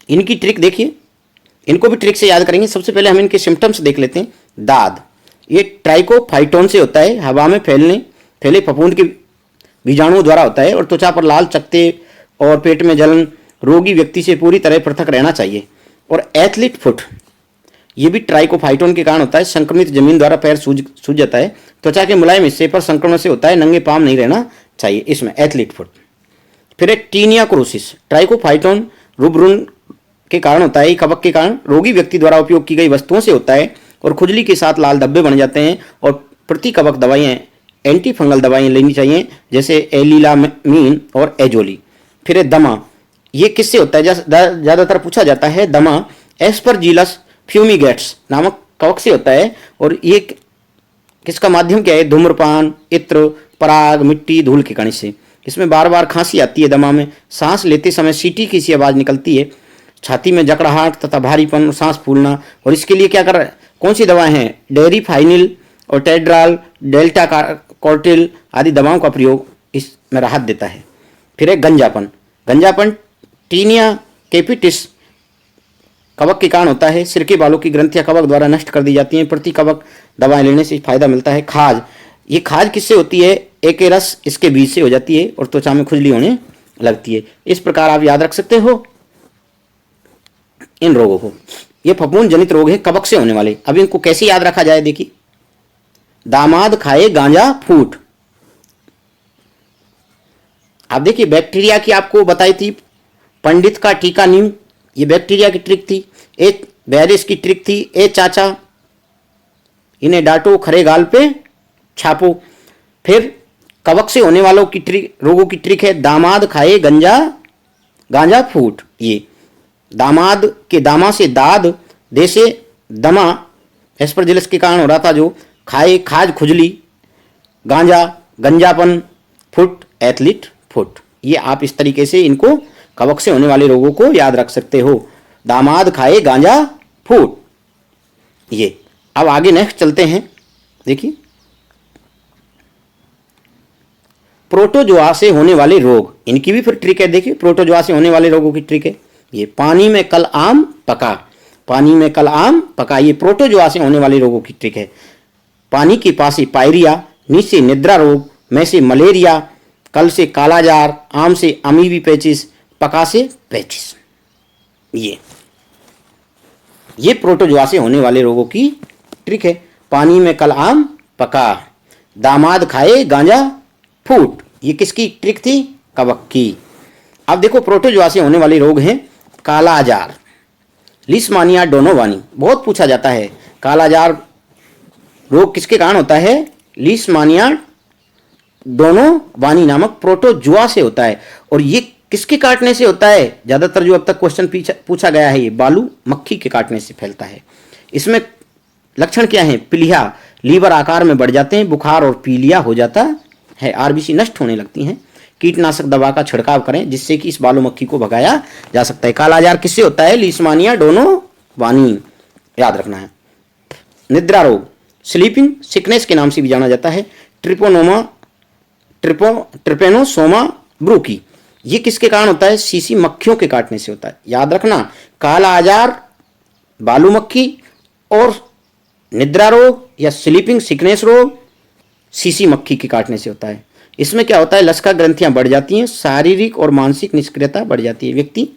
A: इनकी ट्रिक देखिए, इनको भी ट्रिक से याद करेंगे। सबसे पहले हम इनके सिम्टम्स देख लेते हैं। दाद, ये ट्राइकोफाइटोन से होता है, हवा में फैले फफूंद के बीजाणुओं द्वारा होता है और त्वचा पर लाल चकत्ते और पेट में जलन, रोगी व्यक्ति से पूरी तरह पृथक रहना चाहिए। और एथलीट फुट, ये भी ट्राइकोफाइटोन के कारण होता है, संक्रमित जमीन द्वारा पैर सूज जाता है, त्वचा के मुलायम हिस्से पर संक्रमण से होता है, नंगे पांव नहीं रहना चाहिए, इसमें एथलीट फुट। फिर एक टीनिया क्रोसिस, ट्राइकोफाइटोन रुब्रुन के कारण होता है, कवक के कारण, रोगी व्यक्ति द्वारा उपयोग की गई वस्तुओं से होता है और खुजली के साथ लाल धब्बे बन जाते हैं। और प्रतिकवक दवाइयाँ, एंटी फंगल दवाइयाँ लेनी चाहिए, जैसे एलिलामीन और एजोली। फिर दमा, ये किससे होता है, ज़्यादातर पूछा जाता है। दमा एस्परजिलस फ्यूमिगेट्स नामक कवक से होता है और ये किसका माध्यम क्या है, धूम्रपान, इत्र, पराग, मिट्टी, धूल के कण से। इसमें बार बार खांसी आती है दमा में, सांस लेते समय सीटी की सी आवाज़ निकलती है, छाती में जकड़ाहट तथा भारीपन, सांस फूलना। और इसके लिए क्या कौन सी दवाएं हैं, डेरिफाइनिल और टेड्राल, डेल्टा कॉर्टिल आदि दवाओं का प्रयोग इसमें राहत देता है। फिर है गंजापन टीनिया कैपिटिस कवक के कारण होता है, सिर के बालों की ग्रंथियां कवक द्वारा नष्ट कर दी जाती हैं, प्रतिकवक दवाएं लेने से फायदा मिलता है। खाज, ये खाज किससे होती है, एके रस इसके बीज से हो जाती है और त्वचा में खुजली होने लगती है। इस प्रकार आप याद रख सकते हो इन रोगों को। ये फफूंद जनित रोग है, कवक से होने वाले। अब इनको कैसे याद रखा जाए, देखिए, दामाद खाए गांजा फूट। आप देखिए, बैक्टीरिया की आपको बताई थी, पंडित का टीका नीम, ये बैक्टीरिया की ट्रिक थी। एक वायरस की ट्रिक थी, ए चाचा इन्हें डांटो, खरे गाल पे छापो। फिर कवक से होने वालों की ट्रिक, रोगों की ट्रिक है दामाद खाए गांजा फूट। ये दामाद के दामा से दाद, दे से दमा, एस्परजिलस के कारण हो रहा था जो, खाए खाज खुजली, गांजा गंजापन, फुट एथलीट फुट। ये आप इस तरीके से इनको कवक से होने वाले रोगों को याद रख सकते हो, दामाद खाए गांजा फूट। ये अब आगे नेक्स्ट चलते हैं। देखिए प्रोटोजोआ से होने वाले रोग, इनकी भी फिर ट्रिक है। देखिए प्रोटोजोआ से होने वाले रोगों की ट्रिक है। ये पानी में कल आम पका, पानी में कल आम पका, ये प्रोटोजोआ से होने वाले रोगों की ट्रिक है। पानी के पास से पायरिया, नीच से निद्रा रोग, में से मलेरिया, कल से कालाजार, आम से अमीबी पैचिस, पका से पैचिस। ये प्रोटोजोआ से होने वाले रोगों की ट्रिक है। पानी में कल आम पका, दामाद खाए गांजा फूट, ये किसकी ट्रिक थी? कवक की। अब देखो प्रोटोजोआ से होने वाले रोग हैं कालाजार, लिस्मानिया डोनोवानी, बहुत पूछा जाता है। कालाजार रोग किसके कारण होता है? लिस्मानिया डोनोवानी नामक प्रोटोजोआ से होता है। और ये किसके काटने से होता है? ज्यादातर जो अब तक क्वेश्चन पूछा गया है, ये बालू मक्खी के काटने से फैलता है। इसमें लक्षण क्या है? पीलिया, लीवर आकार में बढ़ जाते हैं, बुखार और पीलिया हो जाता है, आरबीसी नष्ट होने लगती हैं। कीटनाशक दवा का छिड़काव करें जिससे कि इस बालू मक्खी को भगाया जा सकता है। कालाजार किससे होता है? लिस्मानिया डोनोवानी, याद रखना है। निद्रा रोग स्लीपिंग सिकनेस के नाम से भी जाना जाता है, ट्रिपेनोसोमा ब्रूकी, ये किसके कारण होता है? सीसी मक्खियों के काटने से होता है। याद रखना कालाजार, बालू मक्खी और निद्रा रोग या स्लीपिंग सिकनेस रोग सीसी मक्खी के काटने से होता है। इसमें क्या होता है? लसका ग्रंथियां बढ़ जाती हैं, शारीरिक और मानसिक निष्क्रियता बढ़ जाती है, व्यक्ति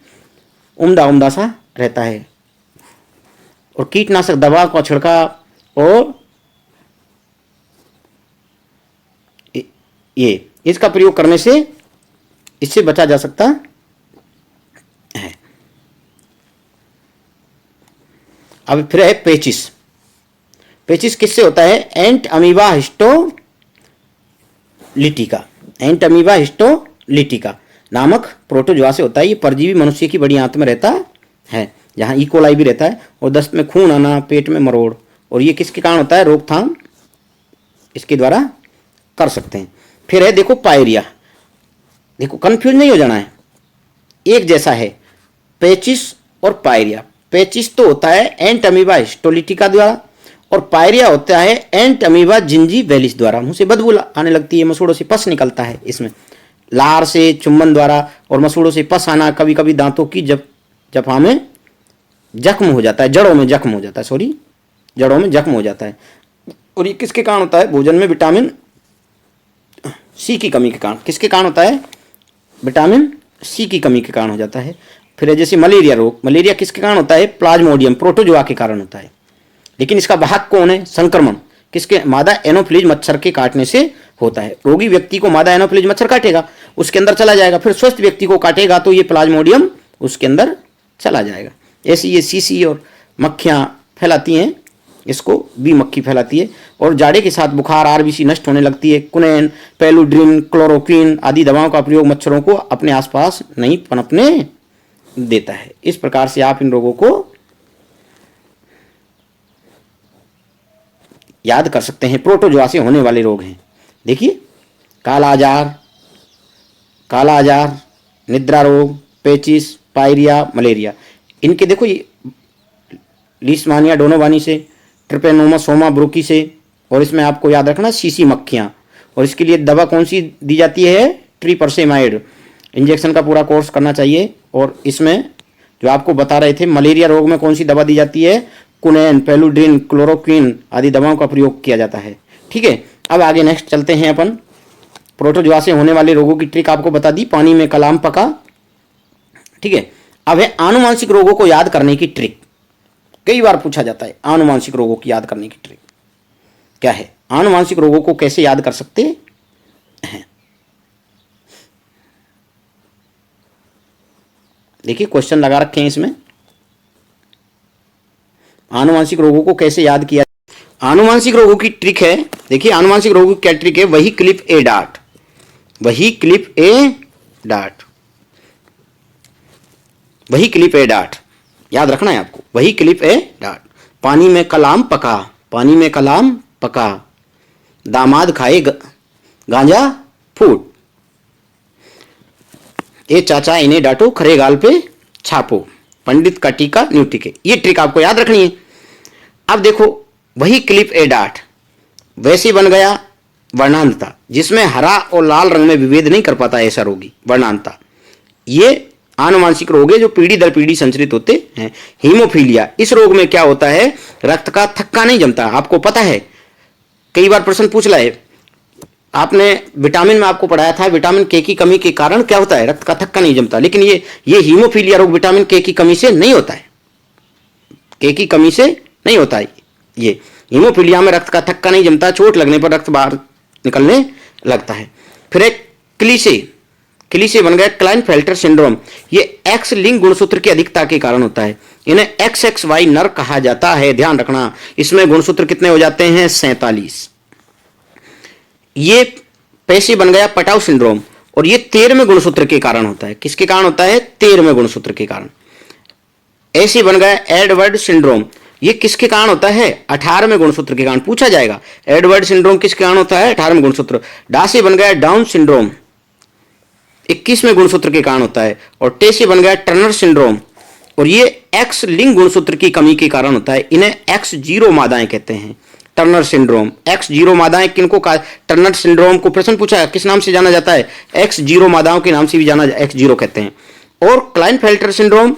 A: उम्दा सा रहता है। और कीटनाशक दवा का छिड़काव और ये इसका प्रयोग करने से इससे बचा जा सकता है। अब फिर है पेचिस। पेचिस किससे होता है? एंट अमीबा हिस्टोलिटिका, एंट अमीबा हिस्टोलिटिका नामक प्रोटोजोआ से होता है। ये परजीवी मनुष्य की बड़ी आंत में रहता है, जहां इकोलाई भी रहता है, और दस्त में खून आना, पेट में मरोड़, और ये किसके कारण होता है? रोकथाम इसके द्वारा कर सकते हैं। फिर है देखो पायरिया, देखो कंफ्यूज नहीं हो जाना है, एक जैसा है पेचिस और पायरिया। पेचिस तो होता है एंट अमीबा हिस्टोलिटिका द्वारा, और पायरिया होता है एंट अमीबा जिंजीवैलिस द्वारा। मुंह से बदबू आने लगती है, मसूड़ों से पस निकलता है, इसमें लार से, चुम्बन द्वारा और मसूड़ों से पस आना, कभी कभी दांतों की जफा में जख्म हो जाता है, जड़ों में जख्म हो जाता है, जड़ों में जख्म हो जाता है। और ये किसके कारण होता है? भोजन में विटामिन सी की कमी के कारण। किसके कारण होता है? विटामिन सी की कमी के कारण हो जाता है। फिर जैसे मलेरिया रोग, मलेरिया किसके कारण होता है? प्लाज्मोडियम प्रोटोजोआ के कारण होता है। लेकिन इसका वाहक कौन है? संक्रमण किसके? मादा एनोफिलीज मच्छर के काटने से होता है। रोगी व्यक्ति को मादा एनोफिलीज मच्छर काटेगा, उसके अंदर चला जाएगा, फिर स्वस्थ व्यक्ति को काटेगा तो ये प्लाज्मोडियम उसके अंदर चला जाएगा। ऐसे ये सीसी और मक्खियां फैलाती हैं, इसको भी मक्खी फैलाती है। और जाड़े के साथ बुखार, आरबीसी नष्ट होने लगती है। कुनैन, पेलुड्रिन, क्लोरोक्विन आदि दवाओं का प्रयोग मच्छरों को अपने आसपास नहीं पनपने देता है। इस प्रकार से आप इन रोगों को याद कर सकते हैं। प्रोटोजोआ से होने वाले रोग हैं, देखिए कालाजार, निद्रा रोग, पेचिस, पायरिया, मलेरिया। इनके देखो ये लिस्मानिया डोनोवानी से, ट्रिपेनोसोमा ब्रूकी से, और इसमें आपको याद रखना सीसी मक्खियां। और इसके लिए दवा कौन सी दी जाती है? ट्रिपरसेमाइड इंजेक्शन का पूरा कोर्स करना चाहिए। और इसमें जो आपको बता रहे थे मलेरिया रोग में कौन सी दवा दी जाती है? कुनैन, पेलुड्रिन, क्लोरोक्विन आदि दवाओं का प्रयोग किया जाता है। ठीक है, अब आगे नेक्स्ट चलते हैं अपन। प्रोटोजोआ से होने वाले रोगों की ट्रिक आपको बता दी, पानी में कलाम पका। ठीक है, अब है आनुवांशिक रोगों को याद करने की ट्रिक। कई बार पूछा जाता है आनुवांशिक रोगों की याद करने की ट्रिक क्या है? आनुवांशिक रोगों को कैसे याद कर सकते हैं? देखिए क्वेश्चन लगा रखे हैं इसमें, आनुवांशिक रोगों को कैसे याद किया। आनुवांशिक रोगों की ट्रिक है, देखिए आनुवांशिक रोगों की क्या ट्रिक है? वही क्लिप ए डार्ट, वही क्लिप ए डार्ट, वही क्लिप ए डार्ट, याद रखना है आपको, वही क्लिप ए डार्ट। पानी में कलाम पका, पानी में कलाम पका, दामाद खाए गांजा फूट, ए चाचा इन्हें डांटो खरे गाल पे छापो, पंडित का टीका न्यू टीके। ये ट्रिक आपको याद रखनी है। अब देखो वही क्लिप ए डार्ट, वैसे बन गया वर्णांतता, जिसमें हरा और लाल रंग में विभेद नहीं कर पाता ऐसा रोगी, वर्णांतता। ये आनुवांशिक रोग है जो पीढ़ी दर पीढ़ी संचरित होते हैं। हीमोफीलिया, इस रोग में क्या होता है, रक्त का थक्का नहीं जमता। आपको पता है, कई बार प्रश्न पूछ रहा है, आपने विटामिन में आपको पढ़ाया था, विटामिन के की कमी के कारण क्या होता है, रक्त का थक्का नहीं जमता। लेकिन ये हीमोफीलिया रोग विटामिन के की कमी से नहीं होता है, के की कमी से नहीं होता है। ये हीमोफीलिया में रक्त का थक्का नहीं जमता, चोट लगने पर रक्त बाहर निकलने लगता है। फिर एक क्लीसे बन गया क्लाइनफेल्टर सिंड्रोम। ये एक्स लिंग गुणसूत्र की अधिकता के कारण होता है। इन्हें XXY नर कहा जाता है, ध्यान रखना। इसमें गुणसूत्र कितने हो जाते हैं, 47। ये पैसे बन गया पटाव सिंड्रोम, और ये 13वें गुणसूत्र के कारण होता है। किसके कारण होता है, 13वें गुणसूत्र के कारण। ऐसे बन गया एडवर्ड सिंड्रोम, ये किसके कारण होता है, 18वें गुणसूत्र के कारण। पूछा जाएगा एडवर्ड सिंड्रोम किसके कारण होता है, 18वें गुणसूत्र। डासे बन गया डाउन सिंड्रोम, 21वें गुणसूत्र के कारण होता है। और टेसे बन गया टर्नर सिंड्रोम, और ये एक्स लिंग गुणसूत्र की कमी के कारण होता है। इन्हें X0 मादाएं कहते हैं, टर्नर सिंड्रोम। X0 मादाएं किनको कहा, टर्नर सिंड्रोम को प्रश्न पूछा है किस नाम से जाना जाता है, X0 मादाओं के नाम से भी जाना, X0 कहते हैं। और क्लाइनफेल्टर सिंड्रोम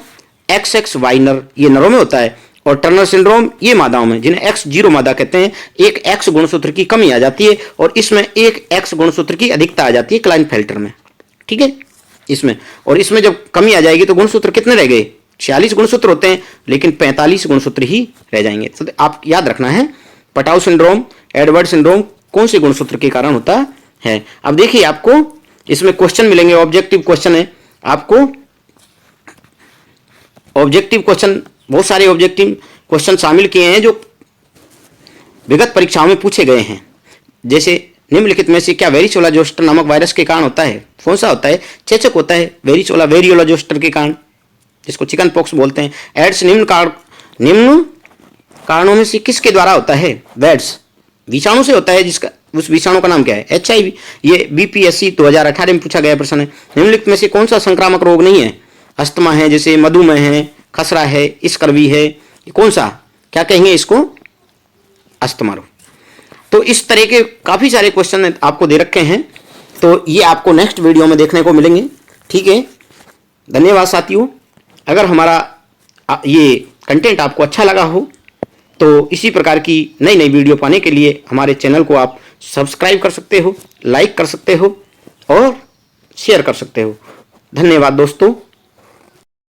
A: XXY नर, ये नरों में होता है, और टर्नर सिंड्रोम ये मादाओं में, जिन्हें X0 मादा कहते हैं। एक X गुणसूत्र की कमी आ जाती है और इसमें एक X गुणसूत्र की अधिकता आ जाती है क्लाइनफेल्टर में, ठीक है, इसमें। और इसमें जब कमी आ जाएगी तो गुणसूत्र कितने रह गए, 46 गुणसूत्र होते हैं, लेकिन 45 गुणसूत्र ही रह जाएंगे। तो आप याद रखना है, पटाव सिंड्रोम, एडवर्ड सिंड्रोम कौन से गुणसूत्र के कारण होता है। अब देखिए आपको इसमें क्वेश्चन मिलेंगे, ऑब्जेक्टिव क्वेश्चन है। आपको ऑब्जेक्टिव क्वेश्चन, बहुत सारे ऑब्जेक्टिव क्वेश्चन शामिल किए हैं जो विगत परीक्षाओं में पूछे गए हैं। जैसे निम्नलिखित में से क्या वेरिसोला जोस्टर नामक वायरस के कारण होता है, कौन सा होता है, चेचक होता है। वेरिसोला वेरियोला जोस्टर के कारण, जिसको चिकन पॉक्स बोलते हैं। एड्स निम्न कारणों में से किसके द्वारा होता है, वेड्स विषाणु से होता है, जिसका उस विषाणु का नाम क्या है, HIV। ये BPSC 2018 में पूछा गया प्रश्न है। निम्नलिखित में से कौन सा संक्रामक रोग नहीं है, अस्थमा है, जैसे मधुमेह है, खसरा है, स्कर्वी है, कौन सा, क्या कहेंगे इसको, अस्थमा रोग। तो इस तरह के काफी सारे क्वेश्चन आपको दे रखे हैं, तो ये आपको नेक्स्ट वीडियो में देखने को मिलेंगे, ठीक है। धन्यवाद साथियों। अगर हमारा ये कंटेंट आपको अच्छा लगा हो तो इसी प्रकार की नई नई वीडियो पाने के लिए हमारे चैनल को आप सब्सक्राइब कर सकते हो, लाइक कर सकते हो और शेयर कर सकते हो। धन्यवाद दोस्तों।